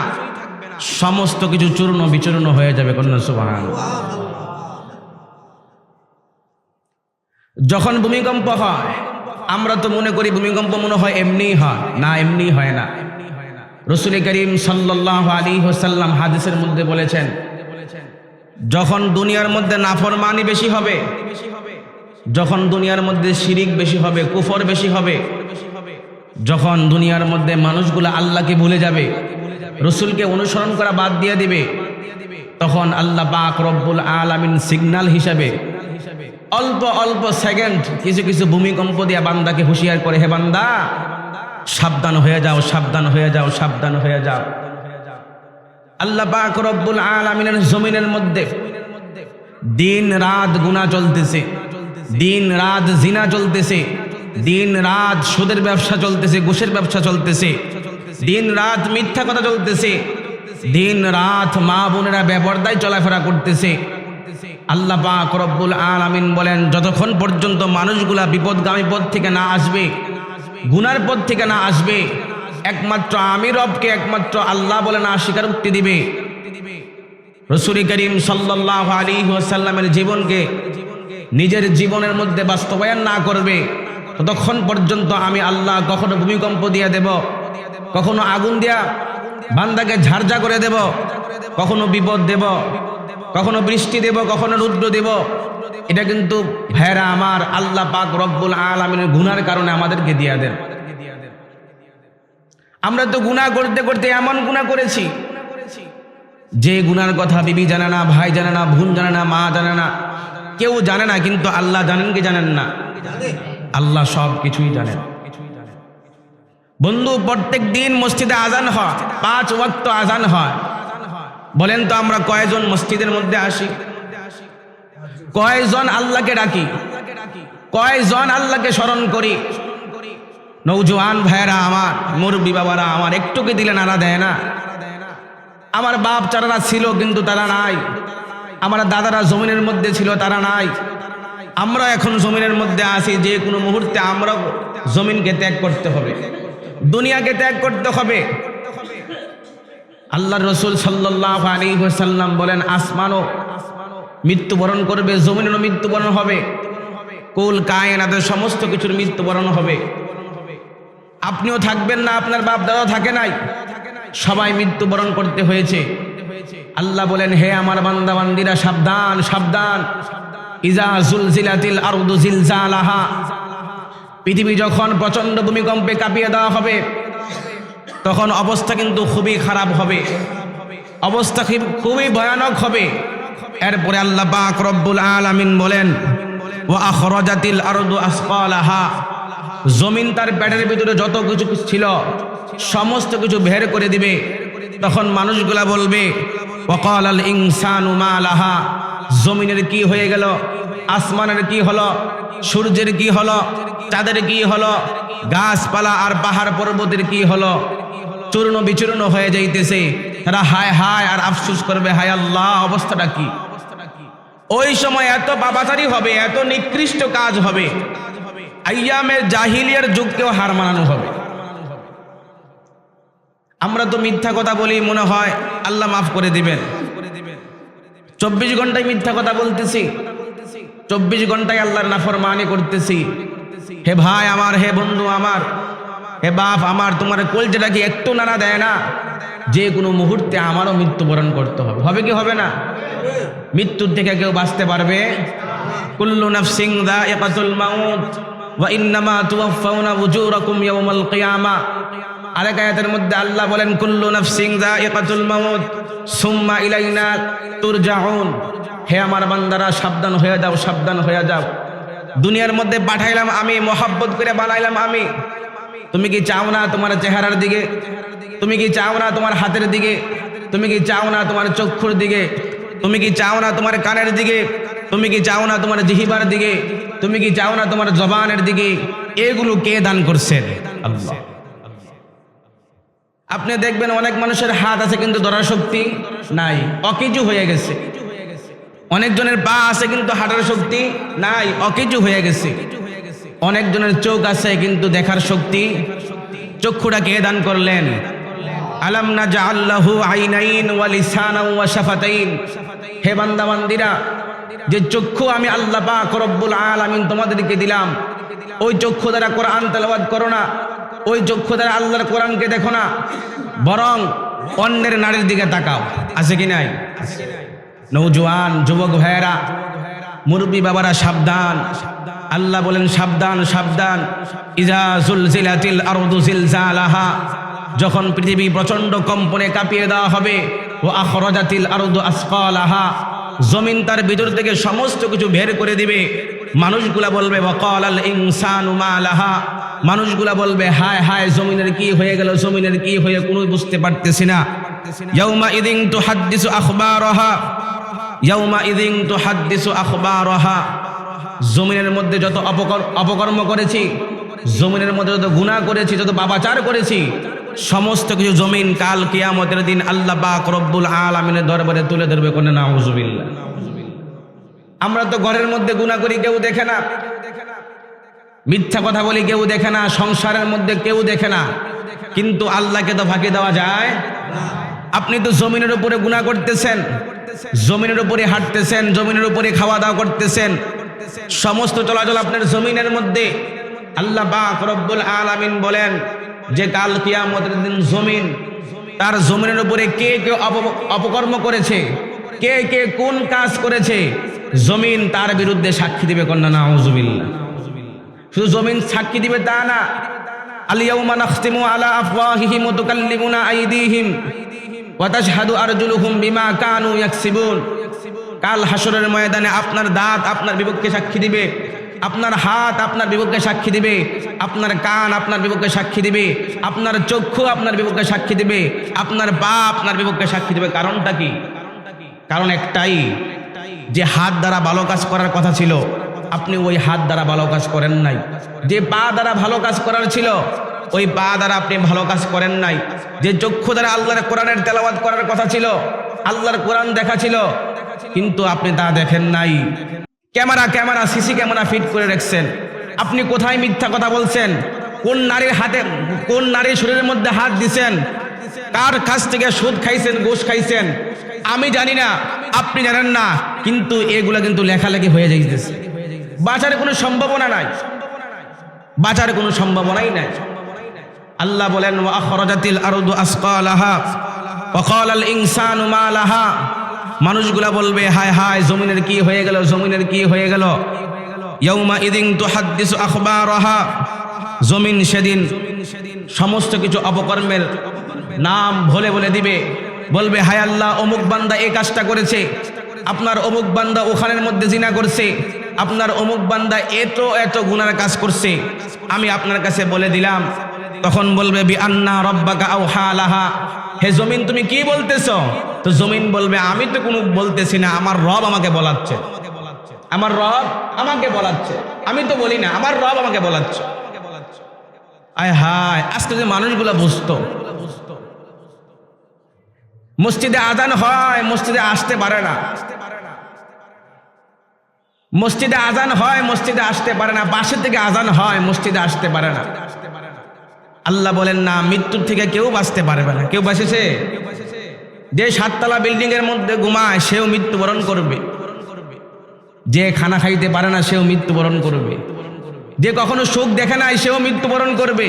সমস্ত কিছু চূর্ণ বিচূর্ণ হয়ে যাবে। কন্যা সুবহানাল্লাহ। যখন ভূমিকম্প হয় আমরা তো মনে করি ভূমিকম্প মনে হয় এমনিই হয়, না এমনি হয় না। রাসূল করিম সাল্লাল্লাহু আলাইহি ওয়াসাল্লাম হাদিসের মধ্যে বলেছেন যখন দুনিয়ার মধ্যে নাফরমানি বেশি হবে, যখন দুনিয়ার মধ্যে শিরিক বেশি হবে, কুফর বেশি হবে, যখন দুনিয়ার মধ্যে মানুষগুলো আল্লাহকে ভুলে যাবে, রাসূলকে অনুসরণ করা বাদ দিয়ে দিবে, তখন আল্লাহ পাক রব্বুল আলামিন সিগন্যাল হিসাবে অল্প অল্প সেকেন্ড কিছু কিছু ভূমিকম্প দিয়ে বান্দাকে হুঁশিয়ার করে, হে বান্দা সাবধান হয়ে যাও, সাবধান হয়ে যাও, সাবধান হয়ে যাও। আল্লাহ পাক রব্বুল আলামিনের জমিনের মধ্যে দিন রাত গুনাহ চলতেছে, দিন রাত জিনা চলতেছে, দিন রাত সুদের ব্যবসা চলতেছে, ঘুষের ব্যবসা চলতেছে, দিন রাত মিথ্যা কথা চলতেছে, দিন রাত মা বোনেরা বেপরদায় চলাফেরা করতেছে। আল্লাহ পাক রব্বুল আলামিন বলেন যতক্ষণ পর্যন্ত মানুষগুলা বিপদগামী পথ থেকে না আসবে, গুনার পথ থেকে না আসবে, একমাত্র আমি রবকে একমাত্র আল্লাহ বলে না স্বীকারোক্তি দিবে, রাসূল করিম সাল্লাল্লাহু আলাইহি ওয়াসাল্লামের জীবনকে নিজের জীবনের মধ্যে বাস্তবায়ন না করবে, ততক্ষণ পর্যন্ত আমি আল্লাহ কখনো ভূমিকম্প দিয়ে দেব, কখনো আগুন দিয়া বান্দাকে ঝারঝা করে দেব, কখনো বিপদ দেব, কখনো বৃষ্টি দেব, কখনো রুদ্র দেব। এটা কিন্তু ভাইরা আমার আল্লাহ পাক রব্বুল আলামিনের গুনার কারণে আমাদেরকে দিয়া দেন। আমরা তো গুনাহ করতে করতে এমন গুনাহ করেছি যে গুনার কথা বিবি জানে না, ভাই জানে না, বোন জানে না, মা জানে না, কেউ জানে না, কিন্তু আল্লাহ জানেন কি জানেন না? আল্লাহ সব কিছুই জানেন। বন্ধু প্রত্যেক দিন মসজিদে আজান হয়, 5 ওয়াক্ত আজান হয়। বলেন তো আমরা কয়জন মসজিদের মধ্যে আসি? কয়জন আল্লাহকে ডাকি? কয়জন আল্লাহকে স্মরণ করি? নওজোয়ান ভাইরা আমার, মুরব্বী বাবারা আমার, একটুকে দিলে নাড়া দেয় না? আমার বাপ চাচারা ছিল কিন্তু তারা নাই, আমার দাদারা জমিনের মধ্যে ছিল তারা নাই, আমরা এখন জমিনের মধ্যে আছি, যে কোনো মুহূর্তে আমরা জমিনকে ত্যাগ করতে হবে, দুনিয়াকে ত্যাগ করতে হবে। আল্লাহর রাসূল সাল্লাল্লাহু আলাইহি ওয়াসাল্লাম বলেন, আসমানও মৃত্যুবরণ করবে, জমিনেরও মৃত্যুবরণ হবে, কুল কায়নাতের সমস্ত কিছুর মৃত্যুবরণ হবে। আপনিও থাকবেন না, আপনার বাপ দাদা থাকে নাই, সবাই মৃত্যুবরণ করতে হয়েছে। আল্লাহ বলেন, হে আমার বান্দা বান্দিরা, সাবধান সাবধান, ইজা জুলজিলাতিল আরদু জিলজালাহা, পৃথিবী যখন প্রচন্ড ভূমিকম্পে কাঁপিয়ে দেওয়া হবে তখন অবস্থা কিন্তু খুবই খারাপ হবে, অবস্থা খুবই ভয়ানক হবে। এরপরে আল্লাহ পাক রব্বুল আলামিন বলেন, ওয়া আখরাজাতিল আরদু আসকালাহা, জমিন তার পেটের ভিতরে যত কিছু ছিল সমস্ত কিছু বের করে দিবে। তখন মানুষগুলা বলবে, ওয়াকালাল ইনসানু মা লাহা, জমিনের কি হয়ে গেল, আসমানের কি হলো, সূর্যের কি হলো, চাঁদের কি হলো, গাছপালা আর পাহাড় পর্বতের কি হলো, চূর্ণ বিচূর্ণ হয়ে যাইতেছে। তারা হায় হায় আর আফসোস করবে, হায় আল্লাহ, অবস্থাটা কি। ওই সময় এত পাপাচারী হবে, এত নিকৃষ্ট কাজ হবে, আইয়ামের জাহিলিয়ার যুগকেও হার মানানো হবে। আমরা তো মিথ্যা কথা বলি, মনে হয় আল্লাহ মাফ করে দিবেন। 24 ঘন্টায় মিথ্যা কথা বলতেছি, 24 ঘন্টায় আল্লাহর নাফরমানি করতেছি। হে ভাই আমার, হে বন্ধু আমার, হে বাপ আমার, তোমার কলজাটা কি একটু নাড়া দেয় না? যে কোনো মুহূর্তে আমারও মৃত্যুবরণ করতে হবে, হবে কি হবে না? মৃত্যুর থেকে কেউ বাঁচতে পারবে? কুল্লু নাফসিন যায়িকাতুল মাউত ওয়া ইন্নামা তুওয়াফাউনা উজুরাকুম ইয়াওমাল কিয়ামা। আরেক আয়াতের মধ্যে আল্লাহ বলেন, কুল্লু নাফসিন যায়িকাতুল মাউত সুম্মা ইলাইনা তুরজাউন। হে আমার বান্দারা, সাবধান হয়ে যাও, সাবধান হয়ে যাও। দুনিয়ার মধ্যে পাঠাইলাম আমি, মহব্বত করে বানাইলাম আমি। তুমি কি চাও না তোমার চেহারার দিকে? তুমি কি চাও না তোমার হাতের দিকে? তুমি কি চাও না তোমার চক্ষুর দিকে? তুমি কি চাও না তোমার কানের দিকে? তুমি কি চাও না তোমার জিহ্বার দিকে? তুমি কি চাও না তোমার জবানের দিকে? এগুলো কে দান করছেন? আল্লাহ। আপনি দেখবেন অনেক মানুষের হাত আছে কিন্তু ধরার শক্তি নাই, অকেজু হয়ে গেছে। অনেকজনের পা আছে কিন্তু হাঁটার শক্তি নাই, অকেজু হয়ে গেছে। অনেকজনের চোখ আছে কিন্তু দেখার শক্তি, চক্ষুটা কে দান করলেন? আলাম নাজআল লাহু আইনাইন ওয়া লিসানান ওয়া শাফাতাইন। হে বান্দা বান্দিরা, যে চক্ষু আমি আল্লাহ পাক রব্বুল আলামিন তোমাদেরকে দিলাম, ওই চক্ষু দ্বারা কোরআন তেলাওয়াত করো না, ওই চক্ষু দ্বারা আল্লাহর কোরআনকে দেখো না, বরং অন্যের নারীর দিকে তাকাও। আছে কি নাই? নওজোয়ান যুবক ভাইয়েরা, মুরব্বী বাবারা, সাবধান। আল্লাহ বলেন, সাবধান সাবধান। ইজা জুলজিলাতিল আরদু জিলজালাহা, যখন পৃথিবী প্রচন্ড কম্পনে কাঁপিয়ে দেওয়া হবে, ও আখরাজাতিল আরদু আসকালাহা, জমিন তার ভিতর থেকে সমস্ত কিছু বের করে দিবে। মানুষগুলা বলবে, ওয়াকালাল ইনসানু মা লাহা, মানুষগুলা বলবে, হায় হায়, জমিনের কি হয়ে গেল, জমিনের কি হয়ে কোনো বুঝতে পারতেছি না। ইয়াউমা ইদিন তুহাদ্দিসু আখবারাহা, ইয়াউমা ইদিন তুহাদ্দিসু আখবারাহা, জমিনের মধ্যে যত অপকর্ম করেছি, জমিনের মধ্যে যত গুনাহ করেছি, যত পাপাচার করেছি, সমস্ত কিছু জমিন কাল কিয়ামতের দিন আল্লাহ পাক রব্বুল আলামিনের দরবারে তুলে ধরবে। কোন নাউজুবিল্লাহ। আমরা তো ঘরের মধ্যে গুনাহ করি, কেউ দেখে না, মিথ্যা কথা বলি, কেউ দেখে না, সংসারের মধ্যে কেউ দেখে না, কিন্তু আল্লাহকে তো ফাঁকি দেওয়া যায়? আপনি তো জমিনের উপরে গুনাহ করতেছেন, জমিনের উপরে হাঁটতেছেন, জমিনের উপরে খাওয়া দাওয়া করতেছেন, সমস্ত চলাচল আপনার জমিনের মধ্যে। আল্লাহ পাক রব্বুল আলামিন বলেন যে কাল কিয়ামতের দিন জমিন, তার জমিনের উপরে কে কে অপকর্ম করেছে, কে কে কোন কাজ করেছে, জমিন তার বিরুদ্ধে সাক্ষী দিবে। কন্যা নাউজুবিল্লাহ। শুধু জমিন সাক্ষী দিবে তা না, আল ইয়াউমা নাখতিমু আলা আফওয়াহিহিম ওয়া তুকাল্লিমুনা আইদিহিম ওয়া তাশহাদু আরজুলুহুম বিমা কানু ইয়াকসিবুন। কাল হাসরের ময়দানে আপনার দাঁত আপনার বিপক্ষে সাক্ষী দিবে, আপনার হাত আপনার বিপক্ষে সাক্ষী দিবে, আপনার কান আপনার বিপক্ষে সাক্ষী দিবে, আপনার চক্ষু আপনার বিপক্ষে সাক্ষী দিবে, আপনার পা আপনার বিপক্ষে সাক্ষী দিবে। কারণটা কি? কারণ একটাই, যে হাত দ্বারা ভালো কাজ করার কথা ছিল আপনি ওই হাত দ্বারা ভালো কাজ করেন নাই, যে পা দ্বারা ভালো কাজ করার ছিল ওই পা দ্বারা আপনি ভালো কাজ করেন নাই, যে চক্ষু দ্বারা আল্লাহর কোরআনের তেলাওয়াত করার কথা ছিল, আল্লাহর কোরআন দেখা ছিল, কিন্তু আপনি তা দেখেন নাই। ক্যামেরা সিসি ক্যামেরা ফিট করে রাখছেন, আপনি কোথায় মিথ্যা কথা বলছেন, কোন নারীর শরীরের মধ্যে হাত দিছেন, কার কাছ থেকে সুদ খাইছেন, ঘুষ খাইছেন, আমি জানি না, আপনি জানেন না, কিন্তু এগুলা কিন্তু লেখালেখি হয়ে যাইতেছে। বাঁচার কোনো সম্ভাবনা নাই, বাঁচার কোনো সম্ভাবনাই নাই। আল্লাহ বলেন ওয়া আখরাজাতিল আরদু আসকালাহা ওয়া ক্বালাল ইনসানু মা লাহা। মানুষগুলা বলবে হায় হায় জমিনের কি হয়ে গেল, জমিনের কি হয়ে গেল। ইয়াউমা ইদিন তুহাদ্দিসু আখবারাহা। জমিন সেদিন সমস্ত কিছু অপকর্মের নাম ভুলে বলে দিবে, বলবে হায় আল্লাহ অমুক বান্দা এই কাজটা করেছে, আপনার অমুক বান্দা ওখানের মধ্যে জিনা করছে, আপনার অমুক বান্দা এত গুনার কাজ করছে, আমি আপনার কাছে বলে দিলাম। তখন বলবে বিআন্না রাব্বাকা আওহা লাহা। হে জমিন তুমি কি বলতেছো? তো জমিন বলবে আমি তো কোনো বলতেছি না, আমার রব আমাকে বলাচ্ছে, আমার রব আমাকে বলাচ্ছে, আমি তো বলি না, আমার রব আমাকে বলাচ্ছে। আয় হায়, আজকে যে মানুষগুলো বুঝতো, মসজিদে আজান হয় মসজিদে আসতে পারে না, মসজিদে আজান হয় মসজিদে আসতে পারে না, বাসা থেকে আজান হয় মসজিদে আসতে পারে না। আল্লাহ বলেন না, মৃত্যুর থেকে কেউ বাঁচতে পারবে না। কেউ বাঁচেছে? যে 7 তলা বিল্ডিং এর মধ্যে ঘুমায় সেও মৃত্যুবরণ করবে, যে খানা খাইতে পারে না সেও মৃত্যুবরণ করবে, যে কখনো সুখ দেখে নাই সেও মৃত্যুবরণ করবে,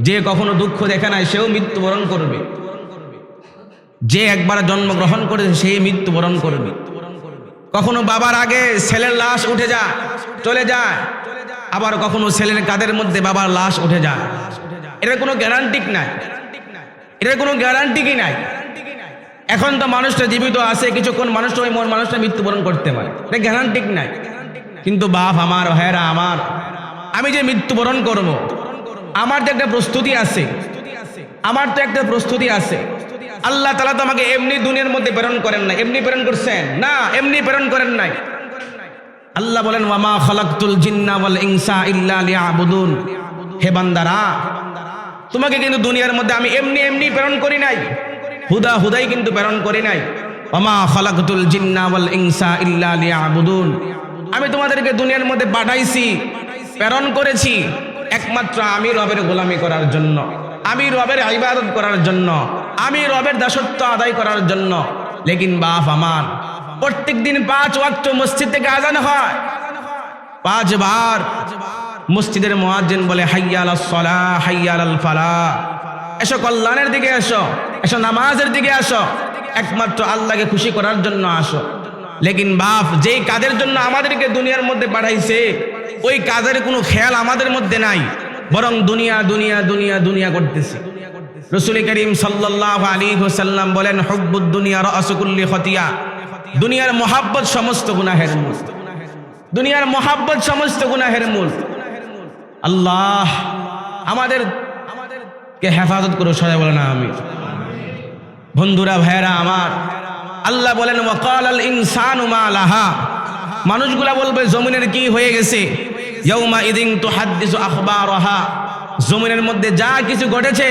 যে কখনো দুঃখ দেখে নাই সেও মৃত্যুবরণ করবে, যে একবার জন্মগ্রহণ করেছে সেই মৃত্যুবরণ করবে। কখনো বাবার আগে ছেলের লাশ উঠে যায়, চলে যায়, আবার কখনো ছেলের কাঁধের মধ্যে বাবার লাশ উঠে যায়। এটার কোনো গ্যারান্টি নাই, এটার কোনো গ্যারান্টি কি নাই। এখন তো মানুষটা জীবিত আছে, কিছুক্ষণ মানুষটা মৃত্যুবরণ করতে পারে, এটা গ্যারান্টি নাই। কিন্তু বাপ আমার, ভাইয়েরা আমার, আমি যে মৃত্যুবরণ করব, আমার তো একটা প্রস্তুতি আছে, আমার তো একটা প্রস্তুতি আছে। আল্লাহ তাআলা তো আমাকে এমনি দুনিয়ার মধ্যে প্রেরণ করেন না, এমনি প্রেরণ করছেন না, এমনি প্রেরণ করেন নাই। আল্লাহ বলেন ওয়া মা খালাকতুল জিন্না ওয়াল ইনসা ইল্লা লিয়াবুদুন। হে বান্দারা, তোমাকে কিন্তু দুনিয়ার মধ্যে আমি এমনি প্রেরণ করি নাই, হুদাই কিন্তু প্রেরণ করি নাই। ওয়া মা খালাকতুল জিন্না ওয়াল ইনসা ইল্লা লিয়াবুদুন। আমি তোমাদেরকে দুনিয়ার মধ্যে পাঠাইছি, প্রেরণ করেছি একমাত্র আমি রবের গোলামি করার জন্য, আমি রবের ইবাদত করার জন্য, আমি রবের দাসত্ব আদায় করার জন্য। লেকিন বাপ আমার, প্রত্যেক দিন 5 ওয়াক্ত মসজিদ থেকে আজান হয়, 5 বার মসজিদের মুয়াজ্জিন বলে হাইয়া আলাস সালাহ হাইয়া আলাল ফালাহ। এসো কল্যাণের দিকে এসো, এসো নামাজের দিকে আসো, একমাত্র আল্লাহকে খুশি করার জন্য আসো। লেকিন বাপ, যেই কাজের জন্য আমাদেরকে দুনিয়ার মধ্যে পাঠাইছে ওই কাজের কোনো খেয়াল আমাদের মধ্যে নাই, বরং দুনিয়া করতেছি। রাসূল করিম সাল্লাল্লাহু আলাইহি ওয়াসাল্লাম বলেন হুব্বুদ দুনিয়া রাসু কুল্লি খতিয়া। দুনিয়ার মহাব্বত সমস্ত গুনাহের মূল, দুনিয়ার মহাব্বত সমস্ত গুনাহের মূল। আল্লাহ আমাদেরকে হেফাজত করো, সবাই বলেন আমিন। বন্ধুরা, ভাইয়েরা আমার, আল্লাহ বলেন ওয়া ক্বালাল ইনসানু মা লাহা। মানুষগুলা বলবে জমিনের কি হয়ে গেছে। ইয়াউমা ইদিন তুহাদ্দিসু আখবারাহা। জমিনের মধ্যে যা কিছু ঘটেছে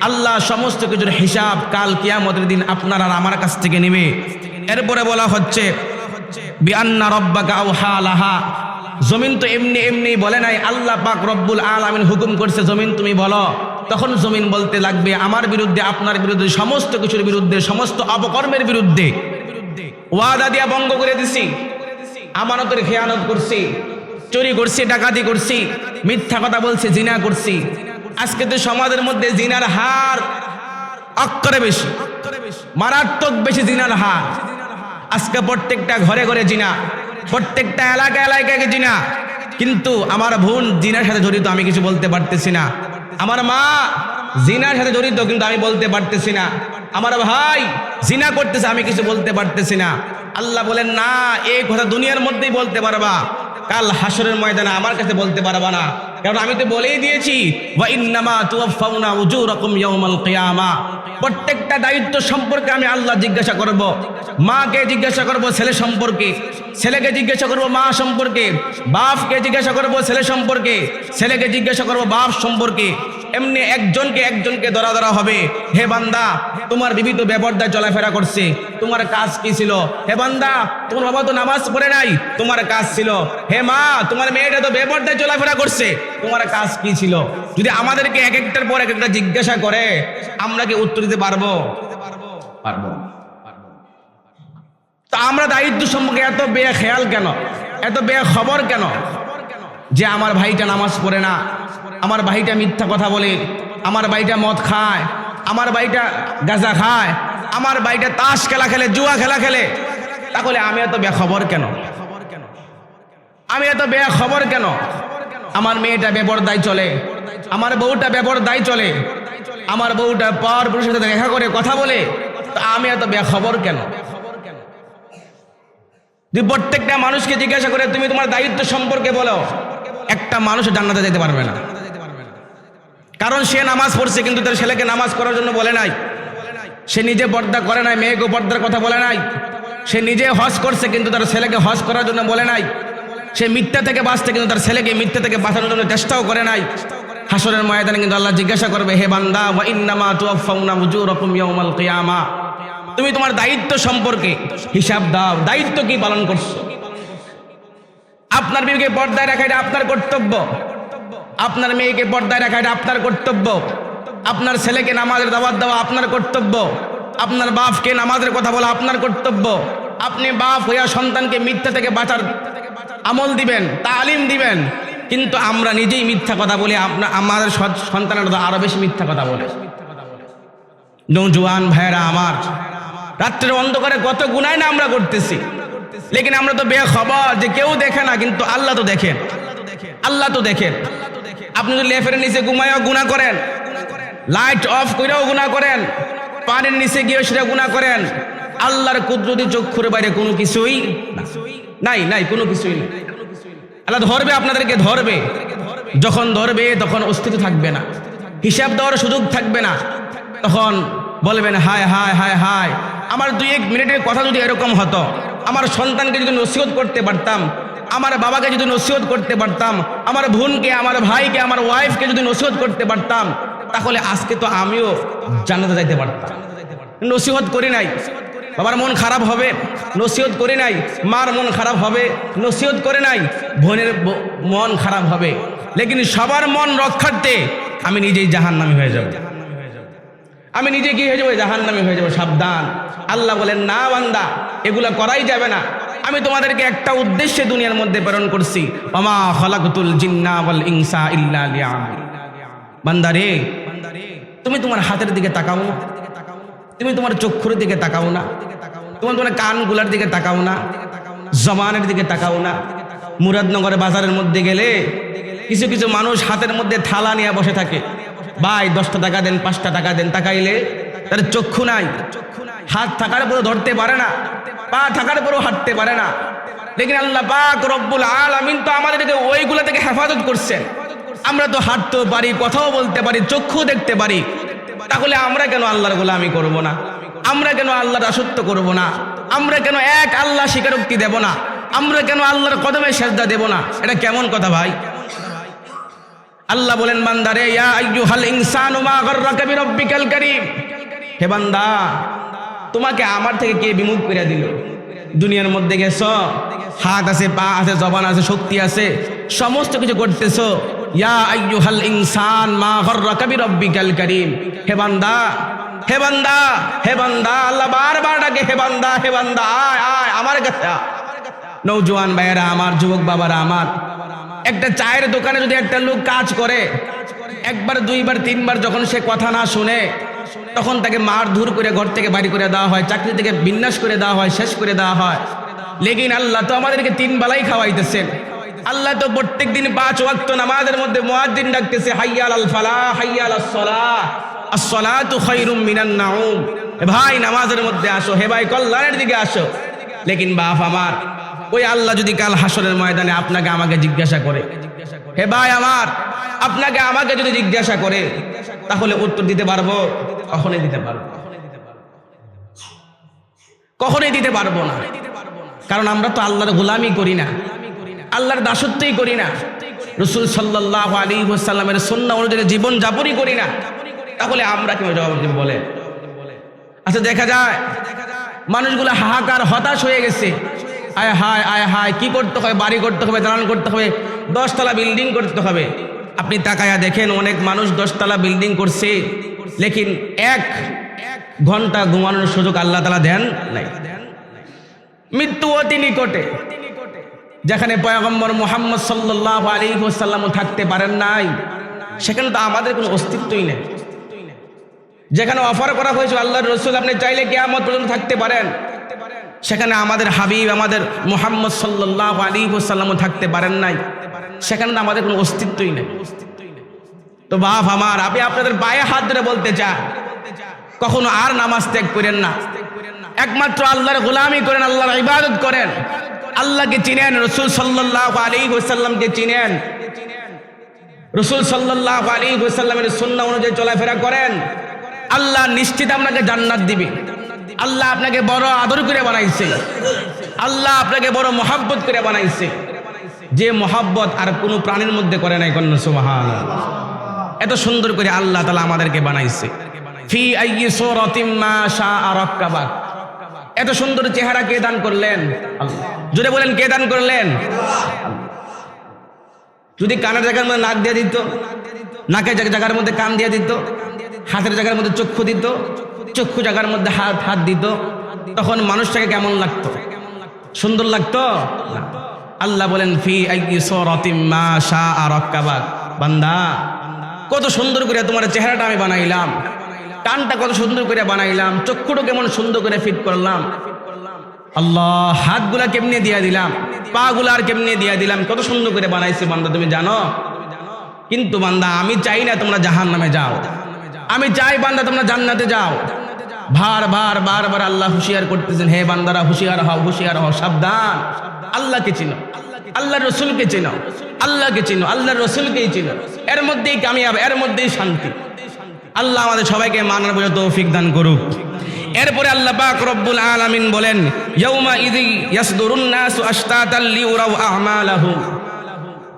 আল্লাহ সমস্ত কিছুর হিসাব কাল কিয়ামতের দিন আপনার আর আমার কাছ থেকে নেবে। এরপরে বলা হচ্ছে বিআন্না রাব্বাকা আওহা লাহা। জমিন তো এমনি বলে নাই, আল্লাহ পাক রব্বুল আলামিন হুকুম করছে জমিন তুমি বলো। তখন জমিন বলতে লাগবে আমার বিরুদ্ধে, আপনার বিরুদ্ধে, সমস্ত কিছুর বিরুদ্ধে, সমস্ত অপকর্মের বিরুদ্ধে। ওয়াদা দিয়া ভঙ্গ করে দিছি, আমানতের খেয়ানত করছি, চুরি করছি, ডাকাতি করছি, মিথ্যা কথা বলছি, জিনা করছি। আজকে তো সমাজের মধ্যে জিনার হার অক্ষরে বেশি, মারাত্মক বেশি জিনার হার। আজকে প্রত্যেকটা ঘরে ঘরে জিনা, প্রত্যেকটা এলাকায় জিনা। কিন্তু আমার বোন জিনার সাথে জড়িত, আমি কিছু বলতে পারতেছি না। আমার মা জিনার সাথে জড়িত, কিন্তু আমি বলতে পারতেছি না। আমার ভাই জিনা করতেছে, আমি কিছু বলতে পারতেছি না। আল্লাহ বলেন না, এই কথা দুনিয়ার মধ্যেই বলতে পারবা, কাল হাসরের ময়দানে আমার কাছে বলতে পারবা না। কারণ আমি তো বলেই দিয়েছি ওয়া ইন্নামা তুওয়াফাউনা উজুরাকুম ইয়াউমাল কিয়ামা। প্রত্যেকটা দায়িত্ব সম্পর্কে আমি আল্লাহ জিজ্ঞাসা করব। মাকে জিজ্ঞাসা করব ছেলে সম্পর্কে, ছেলেকে জিজ্ঞাসা করব মা সম্পর্কে, বাপকে জিজ্ঞাসা করব ছেলে সম্পর্কে, ছেলেকে জিজ্ঞাসা করব বাপ সম্পর্কে। এমনি একজনকে ধরা ধরা হবে। হে বান্দা, তোমার বিবি তো বেপরদায় চলাফেরা করছে, তোমার কাজ কি ছিল? হে বান্দা, তোমার বাবা তো নামাজ পড়ে নাই, তোমার কাজ ছিল। হে মা, তোমার মেয়েটা তো বেপরদায় চলাফেরা করছে, তোমার কাজ কি ছিল? যদি আমাদেরকে এক একটার পর এক একটা জিজ্ঞাসা করে, আমরা কি উত্তর দিতে পারবো? পারবো। তো আমরা দায়িত্ব সম্পর্কে এত বেখেয়াল কেন, এত বেখবর কেন? যে আমার ভাইটা নামাজ পড়ে না, আমার ভাইটা মিথ্যা কথা বলে, আমার ভাইটা মদ খায়, আমার ভাইটা গাঁজা খায়, আমার ভাইটা তাস খেলা খেলে, জুয়া খেলা খেলে, তাহলে আমি এত বেখবর কেন? আমি এত বেখবর কেন? আমার মেয়েটা বেপরদায় চলে, আমার বউটা বেপরদায় চলে, আমার বউটা পর পুরুষের সাথে দেখা করে কথা বলে, তো আমি এত বেখবর কেন? যদি প্রত্যেকটা মানুষকে জিজ্ঞাসা করে তুমি তোমার দায়িত্ব সম্পর্কে বলো, একটা মানুষ জান্নাতে যেতে পারবে না। কারণ সে নামাজ পড়ছে কিন্তু তার ছেলেকে নামাজ করার জন্য বলে নাই, সে নিজে পর্দা করে নাই, মেয়েকে পর্দার কথা বলে নাই, সে নিজে হজ করছে কিন্তু তার ছেলেকে হজ করার জন্য বলে নাই, সে মিথ্যা থেকে বাঁচতে কিন্তু তার ছেলেকে মিথ্যা থেকে বাঁচানোর জন্য চেষ্টাও করে নাই। হাসরের ময়দানে কিন্তু আল্লাহ জিজ্ঞাসা করবে, হে বান্দা, ওয়া ইন্নামা তুওয়াফাউনা উজুরাকুম ইয়াউমাল কিয়ামা, তুমি তোমার দায়িত্ব সম্পর্কে হিসাব দাও, দায়িত্ব কি পালন করছো? আপনার বিবিকে পর্দায় রাখা এটা আপনার কর্তব্য, আপনার মেয়েকে পর্দায় রাখা এটা আপনার কর্তব্য, আপনার ছেলেকে নামাজের দাওয়াত দেওয়া আপনার কর্তব্য, আপনার বাপকে নামাজের কথা বলা আপনার কর্তব্য। আপনি বাপ হইয়া সন্তানকে মিথ্যা থেকে বাঁচার আমল দিবেন, তালিম দিবেন, কিন্তু আমরা নিজেই মিথ্যা কথা বলি, আমাদের সন্তানেরা তো আরো বেশি মিথ্যা কথা বলে। নওজোয়ান ভাইরা আমার, রাত্রের অন্ধকারে কত গুনাহ না আমরা করতেছি, লেকিন আমরা তো বেখবর যে কেউ দেখে না, কিন্তু আল্লাহ তো দেখেন, আল্লাহ তো দেখেন। আপনি যদি লেফের নিচে ঘুমায়ও গুনাহ করেন, লাইট অফ করেও গুনাহ করেন, পানির নিচে গিয়েও সেটা গুনাহ করেন, আল্লাহর কুদরতি চক্ষুর বাইরে কোনো কিছুই নাই, নাই কোনো কিছুই নেই। আল্লাহ ধরবে, আপনাদেরকে ধরবে, যখন ধরবে তখন অস্তিত্ব থাকবে না, হিসাব দেওয়ার সুযোগ থাকবে না, তখন বলবেন হায় হায় হায় হায়, আমার 2-1 মিনিটের কথা যদি এরকম হতো, আমার সন্তানকে যদি নসিহত করতে পারতাম, আমার বাবাকে যদি নসিহত করতে পারতাম, আমার বোনকে, আমার ভাইকে, আমার ওয়াইফকে যদি নসিহত করতে পারতাম, তাহলে আজকে তো আমিও জান্নাতে যাইতে পারতাম। নসিহত করি নাই, বাবার মন খারাপ হবে, নসিহত করি নাই, মার মন খারাপ হবে, নসিহত করে নাই, বোনের মন খারাপ হবে, লেকিন সবার মন রক্ষার্থে আমি নিজেই জাহান্নামী হয়ে যাব, আমি নিজে কি হয়ে যাবো? জাহান্নামী হয়ে যাবো। সাবধান। আল্লাহ বলেন, না বান্দা, এগুলা করাই যাবে না, আমি তোমাদেরকে একটা উদ্দেশ্যে দুনিয়ার মধ্যে প্রেরণ করছি, ওমা খালাকতুল জিন্না ওয়াল ইনসা ইল্লা লিয়াবুদুন। বান্দা রে, তুমি তোমার হাতের দিকে তাকাও না, তুমি তোমার চক্ষুর দিকে তাকাও না, তোমার কানগুলার দিকে তাকাও না, জবানের দিকে তাকাও না। মুরাদনগরের বাজারের মধ্যে গেলে কিছু কিছু মানুষ হাতের মধ্যে থালা নিয়ে বসে থাকে, ভাই 10 টাকা দেন, 5 টাকা দেন, তাকাইলে তার চক্ষু নাই, হাত থাকার পরও ধরতে পারে না, পা থাকার পরও হাঁটতে পারে না। লেকিন আল্লাহ পাক রব্বুল আলামিন তো আমাদেরকে ওইগুলা থেকে হেফাজত করছেন। আমরা তো হাঁটতেও পারি, কথাও বলতে পারি, চক্ষু দেখতে পারি, তাহলে আমরা কেন আল্লাহর গোলামি করব না? আমরা কেন আল্লাহর দাসত্ব করব না? আমরা কেন এক আল্লাহ স্বীকারোক্তি দেব না? আমরা কেন আল্লাহর কদমে সেজদা দেব না? এটা কেমন কথা ভাই? আল্লাহ বলেন, বান্দারে, ইয়া আইয়ুহাল ইনসানু মা গাররাকা বিরাব্বিকাল কারীম, হে বান্দা, তোমাকে আমার থেকে কে বিমুখ করে দিল? দুনিয়ার মধ্যে গেছো, হাত আছে, পা আছে, জবান আছে, শক্তি আছে, সমস্ত কিছু করতেছো। ইয়া আইয়ুহাল ইনসান মা গাররাকা বিরাব্বিকাল কারীম, হে বান্দা, হে বান্দা, হে বান্দা, আল্লাহ বারবার ডাকে, হে বান্দা, হে বান্দা, আয় আয় আমার কাছে। নওজোয়ান ভাইয়েরা আমার, যুবক বাবারা আমার, একটা চায়ের দোকানে যদি একটা লোক কাজ করে, 1 বার 2 বার 3 বার যখন সে কথা না শুনে, তখন তাকে মারধর করে ঘর থেকে বাড়ি করে দেওয়া হয়, চাকরি থেকে বিন্যাস করে দেওয়া হয়, শেষ করে দেওয়া হয়। লেকিন আল্লাহ তো আমাদেরকে 3 বেলাই খাওয়াইতেছেন। আল্লাহ তো প্রত্যেক দিন 5 ওয়াক্ত নামাজের মধ্যে মুয়াজ্জিন ডাকতেছে, হাইয়া আলাল ফালাহ, হাইয়া আলাস সালাহ, আস-সালাতু খায়রুম মিনান নাউম। হে ভাই, নামাজের মধ্যে আসো, হে ভাই কল্যাণের দিকে আসো। লেকিন বাপ আমার, ওই আল্লাহ যদি কাল হাসরের ময়দানে আপনাকে আমাকে জিজ্ঞাসা করে, হে ভাই আমার, আপনাকে আমাকে যদি জিজ্ঞাসা করে, তাহলে উত্তর দিতে পারবো? কখনোই দিতে পারবো, কখনোই দিতে পারবো না। কারণ আমরা তো আল্লাহর গোলামি করি না, আল্লাহর দাসত্বই করি না, রাসূল সাল্লাল্লাহু আলাইহি ওয়াসাল্লামের সুন্নাহ অনুযায়ী জীবন যাপনই করি না। তাহলে আমরা কি জবাব দেব বলে? আচ্ছা, দেখা যায় মানুষগুলো হাহাকার হতাশ হয়ে গেছে, আয় হায় আয় হায়, কি করতে হবে? বাড়ি করতে হবে, দালান করতে হবে, 10 তলা বিল্ডিং করতে হবে। আপনি তাকায়া দেখেন, অনেক মানুষ 10 তলা বিল্ডিং করছে, লেকিন 1 ঘন্টা ঘুমানোর সুযোগ আল্লাহ তাআলা দেন নাই। মৃত্যু অতি নিকটে, যেখানে পয়গম্বর মুহাম্মদ সাল্লাল্লাহু আলাইহি ওয়াসাল্লাম থাকতে পারেন নাই, সেখানে তো আমাদের কোনো অস্তিত্বই নেই। যেখানে অফার করা হয়েছে আল্লাহর রাসূল আপনি চাইলে কিয়ামত পর্যন্ত থাকতে পারেন, সেখানে আমাদের হাবিব আমাদের মুহাম্মদ সাল্লাল্লাহু আলাইহি ওয়াসাল্লাম থাকতে পারেন নাই, সেখানে তো আমাদের কোনো অস্তিত্বই নেই। তো বাপ আমার, আমি আপনাদের পায়ে হাত ধরে বলতে চাই, কখনো আর নামাজ ত্যাগ করেন না, একমাত্র আল্লাহর গোলামি করেন, আল্লাহর ইবাদত করেন, আল্লাহকে চিনেন, রাসূল সাল্লাল্লাহু আলাইহি ওয়াসাল্লামকে চিনেন, রাসূল সাল্লাল্লাহু আলাইহি ওয়াসাল্লামের সুন্নাহ অনুযায়ী চলাফেরা করেন। আল্লাহ নিশ্চিত আপনাকে জান্নাত দিবে। আল্লাহ আপনাকে বড় আদর করে বানাইছে, আল্লাহ আপনাকে বড় মহব্বত করে বানাইছে, যে মহব্বত আর কোনো প্রাণীর মধ্যে করে নাই। কন্যা সুবহানাল্লাহ। এত সুন্দর করে আল্লাহ তাআলা আমাদেরকে বানাইছে। ফি আইয়ি সূরাতিন মা শাআ রাক্কাবাক। এত সুন্দর চেহারা কে দান করলেন? আল্লাহ। জোরে বলেন, কে দান করলেন? যদি কানের জায়গার মধ্যে নাক দিয়ে দিত, নাকের জায়গার মধ্যে কান দিয়ে দিত, হাতের জায়গার মধ্যে চক্ষু দিত, চক্ষু জায়গার মধ্যে হাত দিত, তখন মানুষটাকে কেমন লাগতো? সুন্দর লাগতো? আল্লাহ বলেন, ফি আইয়ি সূরাতিন মা শাআ রাক্কাবাক। বান্দা, কত সুন্দর করে তোমার চেহারাটা আমি বানাইলাম, কানটা কত সুন্দর করে বানাইলাম, চক্ষুটা কেমন সুন্দর করে ফিট করলাম, আল্লাহ হাতগুলা কেমনে দিয়া দিলাম, পা গুলা আর কেমনে দিয়া দিলাম, কত সুন্দর করে বানাইছে বান্দা, তুমি জানো? কিন্তু বান্দা, আমি চাই না তোমরা জাহান্নামে যাও, আমি চাই বান্দা তোমরা জান্নাতে যাও। বারবার আল্লাহ হুঁশিয়ার করতেছেন, হে বান্দারা হুঁশিয়ার হও, হুঁশিয়ার হও, সাবধান, আল্লাহকে চিনো, আল্লাহর রাসূলকে চিনো, আল্লাহকে চিনো, আল্লাহর রাসূলকেই চিনো, এর মধ্যেই কামিয়াব, এর মধ্যেই শান্তি। আল্লাহ আমাদের সবাইকে মানার বুঝে তৌফিক দান করুক। এরপরে আল্লাহ পাক রব্বুল আলামিন বলেন, ইয়াউমা ইযি ইয়াসদুরুন নাসু আশতাতাল লিউরাউ আমালাহুম।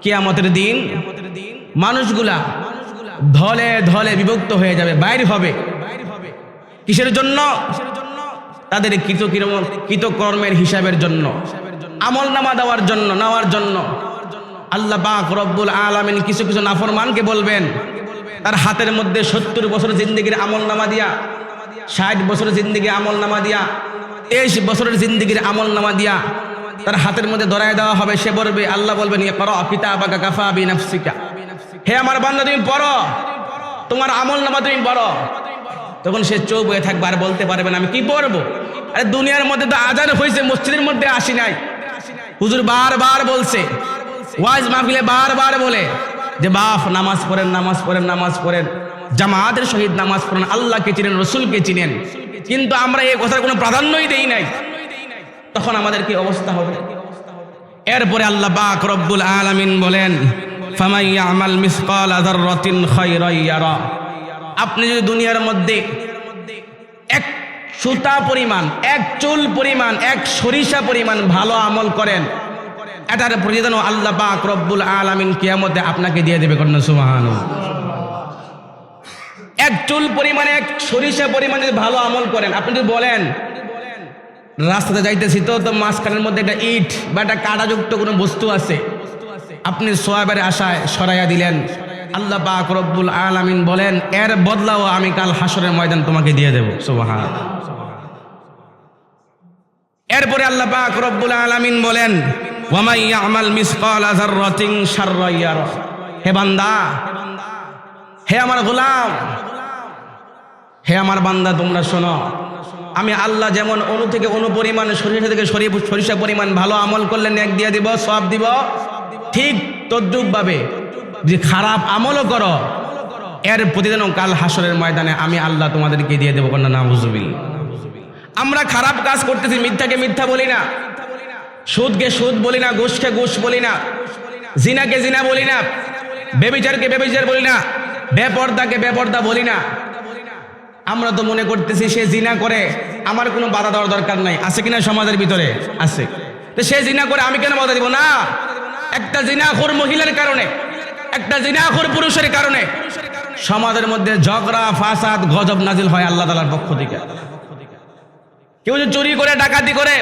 কিয়ামতের দিন মানুষগুলা ধলে ধলে বিভক্ত হয়ে যাবে, বাইর হবে। কিসের জন্য? তাদের কৃতকর্মের হিসাবের জন্য, আমলনামা দেওয়ার জন্য, নেওয়ার জন্য। আল্লাহ পাক রব্বুল আলামিন কিছু কিছু নাফরমানকে বলবেন, তার হাতের মধ্যে 70 বছর জিন্দেগির আমলনামা দিয়া, 60 বছরের জিন্দেগি আমলনামা দিয়া, 23 বছরের জিন্দেগির আমলনামা দিয়া তার হাতের মধ্যে ধরায় দেওয়া হবে। সে বলবে, আল্লাহ বলবেন, ইকরা কিতাবাকা কাফা বিনাফসিকা। হে আমার বান্দা, তুমি পড়ো, তোমার আমলনামা তুমি পড়ো। তখন সে চুপ হয়ে থাকবে, আর বলতে পারবে না আমি কি পড়বো। আরে দুনিয়ার মধ্যে তো আজান হয়েছে, মসজিদের মধ্যে আসি নাই। হুজুর বারবার বলছে, ওয়াজ মাহফিলে বারবার বলে যে বাপ নামাজ পড়েন, নামাজ পড়েন, নামাজ পড়েন, জামাতের সহিত নামাজ পড়েন, আল্লাহকে চিনেন, রসুলকে চিনেন, কিন্তু আমরা এই কথার কোনো প্রাধান্যই দেই নাই। তখন আমাদের কি অবস্থা হবে? এরপরে আল্লাহ পাক রব্বুল আলামিন বলেন, ফামান ইয়ামাল মিসকালা যাররাতিন খায়রান ইয়ারা। আপনি যদি দুনিয়ার মধ্যে এক সুতা পরিমাণ, এক চুল পরিমাণ, এক সরিষা পরিমাণ ভালো আমল করেন, এটার প্রতিদান আল্লাহ পাক রব্বুল আলামিন কিয়ামতে আপনাকে দিয়ে দেবে। কন্যা সুবহানাল্লাহ। এক চুল পরিমাণে, এক সরিষা পরিমাণে যদি ভালো আমল করেন, আপনি যদি বলেন রাস্তাতে যাইতেছি তো মাঝখানের মধ্যে একটা ইট বা একটা কাঁটাযুক্ত কোনো বস্তু আছে, আপনি সওয়াবের আশায় সরাইয়া দিলেন, আল্লাহ পাক রব্বুল আলামিন বলেন এর বদলাও আমি কাল হাসরের ময়দান তোমাকে দিয়ে দেব। সুবহানাল্লাহ। এরপরে আল্লাহ পাক রব্বুল আলামিন বলেন, ওয়া মান ইয়ামাল মিসকালা যাররাতিন শাররান ইয়ারা। হে বান্দা, হে আমার গোলাম, হে আমার বান্দা, তোমরা শোনো, আমি আল্লাহ যেমন অণু থেকে অণু পরিমাণ, সরিষা থেকে সরিষা পরিমাণ ভালো আমল করলে নেক দিয়ে দিব, সওয়াব দিব, ঠিক তদ্রুপ ভাবে যে খারাপ আমলও করো, এর প্রতিদিন কাল হাসরের ময়দানে আমি আল্লাহ তোমাদেরকে দিয়ে দেবো। কন্যা নাউজুবিল্লাহ। আমরা খারাপ কাজ করতেছি, মিথ্যাকে মিথ্যা বলি না, সুদকে সুদ বলি না, ঘুষকে ঘুষ বলি না, জিনাকে জিনা বলি না, বেবিচারকে বেবিচার বলি না, বেপর্দাকে বেপর্দা বলি না। আমরা তো মনে করতেছি সে জিনা করে আমার কোনো বাধা দেওয়ার দরকার নাই, আছে কিনা সমাজের ভিতরে? আছে। তো সে জিনা করে আমি কেন বাধা দিব? না, একটা জিনাখোর মহিলার কারণে, একটা জিনাখোর পুরুষের কারণে সমাজের মধ্যে ঝগড়া ফাসাদ গজব নাজিল হয় আল্লাহ তাআলার পক্ষ থেকে। কেউ যে চুরি করে, ডাকাতি করে,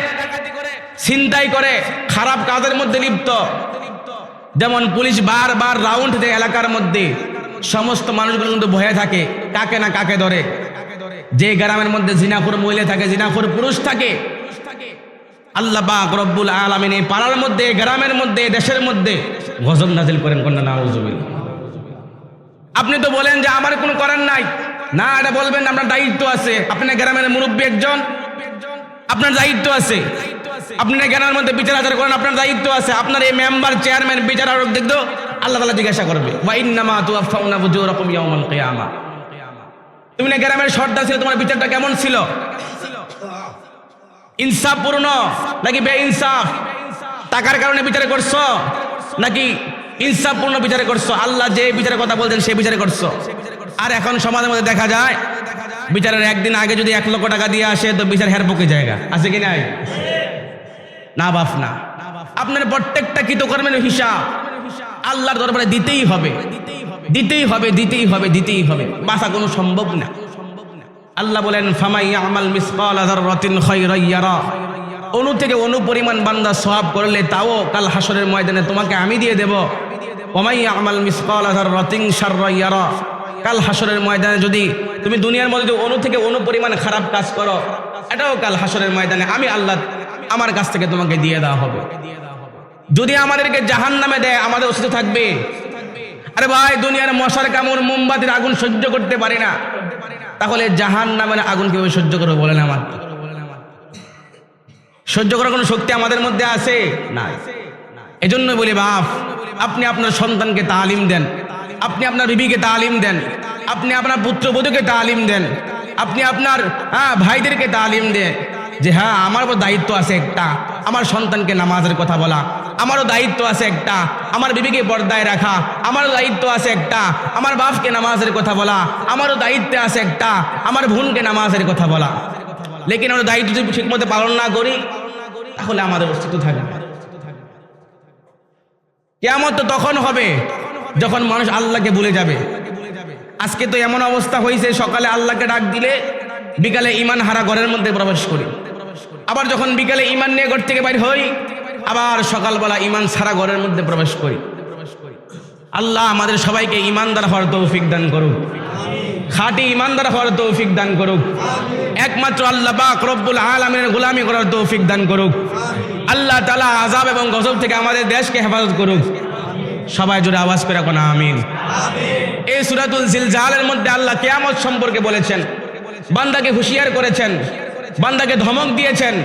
ছিনতাই করে, খারাপ কাজের মধ্যে লিপ্ত, যেমন পুলিশ বারবার রাউন্ড দেয় এলাকার মধ্যে, সমস্ত মানুষগুলো কিন্তু ভয়ে থাকে কাকে না কাকে ধরে। যে গ্রামের মধ্যে জিনাখোর মহিলা থাকে, জিনাখোর পুরুষ থাকে, আল্লাহ পাক রব্বুল আলামিন এই পাড়ার মধ্যে, গ্রামের মধ্যে, দেশের মধ্যে গজব নাজিল করেন। কন্যা নাউজুবিল্লাহ। আপনি তো বলেন যে আমার কোনো করার নাই, না এটা বলবেন না, আপনার দায়িত্ব আছে। আপনার গ্রামের মুরব্বী একজন, আপনার দায়িত্ব আছে। আপনি গ্রামের মধ্যে বিচার আচার করেন, আপনার দায়িত্ব আছে। আপনার এই মেম্বার, চেয়ারম্যান, বিচারক দেখতো আল্লাহ তাআলা জিজ্ঞাসা করবে, ওয়া ইন্নামা তুওয়াফাউনা উজুরাকুম ইয়াউমাল কিয়ামা। তুমি না গ্রামের সর্দার ছিল, তোমার বিচারটা কেমন ছিল? ইনসাফপূর্ণ নাকি বেইনসাফ? টাকার কারণে বিচার করছো নাকি ইনসাফপূর্ণ বিচার করছো? আল্লাহ যে বিচারের কথা বলছেন সেই বিচারে করছো। আর এখন সমাজের মধ্যে দেখা যায় বিচারের একদিন আগে যদি 1 লক্ষ টাকা দিয়ে আসে তো বিচার হেরপকে জায়গা আছে কি নাই? না বাপ না। আপনার প্রত্যেকটা কৃতকর্মের হিসাব আল্লাহর দরবারে দিতেই হবে, দিতেই হবে, দিতেই হবে, দিতেই হবে, বাঁচা কোনো সম্ভব না। আল্লাহ বলেন, ফামাই ইয়ামাল মিসকালা যাররাতিন খায়রান ইয়ারা। অনু থেকে অনু পরিমাণ বান্দা সওয়াব করলে তাও কাল হাসরের ময়দানে তোমাকে আমি দিয়ে দেব। ওমাই ইয়ামাল মিসকালা যাররাতিন শাররান ইয়ারা। কাল হাসরের ময়দানে যদি তুমি দুনিয়ার মধ্যে অনু থেকে অনু পরিমাণ খারাপ কাজ করো, এটাও কাল হাসরের ময়দানে আমি আল্লাহ আমার কাছ থেকে তোমাকে দিয়ে দেওয়া হবে। যদি আমাদেরকে জাহান্নামে দেয় আমাদের অস্তিত্ব থাকবে? আরে ভাই, দুনিয়ার মশার কামড়, মোমবাতির আগুন সহ্য করতে পারি না, তাহলে জাহান্নামের আগুন কিভাবে সহ্য করবে বলেন? আমার সহ্য করার কোনো শক্তি আমাদের মধ্যে আছে না। এজন্য বলি বাপ, আপনি আপনার সন্তানকে তালিম দেন, আপনি আপনার বিবিকে তালিম দেন, আপনি আপনার পুত্রবধূকে তালিম দেন, আপনি আপনার ভাইদেরকে তালিম দেন যে হ্যাঁ আমার দায়িত্ব আছে একটা আমার সন্তানকে নামাজের কথা বলা, আমারও দায়িত্ব আছে একটা আমার বিবিকে পর্দায় রাখা, আমারও দায়িত্ব আছে একটা আমার বাপকে নামাজের কথা বলা, আমারও দায়িত্ব আছে একটা আমার বোনকে নামাজের কথা বলা। লেকিন আমরা দায়িত্ব যদি ঠিকমতো পালন না করি তাহলে আমাদের অস্তিত্ব থাকবে না। কিয়ামত তো তখন হবে যখন মানুষ আল্লাহকে ভুলে যাবে। আজকে তো এমন অবস্থা হয়েছে, সকালে আল্লাহকে ডাক দিলে বিকালে ঈমান হারা ঘরের মধ্যে প্রবেশ করি, আবার যখন বিকালে ঈমান নিয়ে ঘর থেকে বাইর হই আবার সকালবেলা ঈমান ছাড়া ঘরের মধ্যে প্রবেশ করি। আল্লাহ আমাদের সবাইকে ঈমানদার হওয়ার তৌফিক দান করুক, খাঁটি ঈমানদার হওয়ার তৌফিক দান করুক, একমাত্র আল্লাহ পাক রব্বুল আলামিনের গোলামি করার তৌফিক দান করুক। আল্লাহ তাআলা আযাব এবং গজব থেকে আমাদের দেশকে হেফাজত করুক। সবাই জোরে আওয়াজ করে কোন আমিন। এই সূরাতুল জিলজালের মধ্যে আল্লাহ কিয়ামত সম্পর্কে বলেছেন, বান্দাকে হুঁশিয়ার করেছেন, বান্দাকে ধমক দিয়েছেন,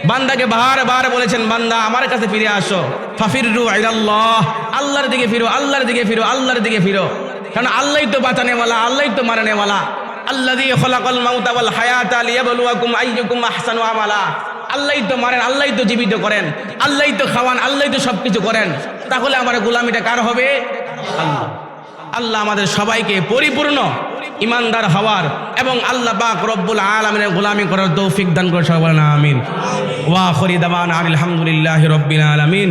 বান্দাকে বারবার বলেছেন বান্দা আমার কাছে ফিরে আসো, ফাফিররু ইলাল্লাহ, আল্লাহর দিকে ফিরো, আল্লাহর দিকে ফিরো, আল্লাহর দিকে ফিরো। কারণ আল্লাহই তো বাঁচানে ওয়ালা, আল্লাহই তো মারানে ওয়ালা। আল্লাযী খালাকাল মাউতা ওয়াল হায়াতা লিয়াবলুয়াকুম আইয়ুকুম আহসানু আমালা। আল্লাহই তো মারেন, আল্লাহই তো জীবিত করেন, আল্লাহই তো খাওয়ান, আল্লাহই তো সবকিছু করেন। তাহলে আমার গোলামিটা কার হবে? আল্লাহ। আল্লাহ আমাদের সবাইকে পরিপূর্ণ ঈমানদার হওয়ার এবং আল্লাহ পাক রব্বুল আলামিনের গোলামি করার তৌফিক দান করে। সবাই বলেন আমিন। ওয়া আখিরু দাওয়ানা আলহামদুলিল্লাহি রাব্বিল আলামিন।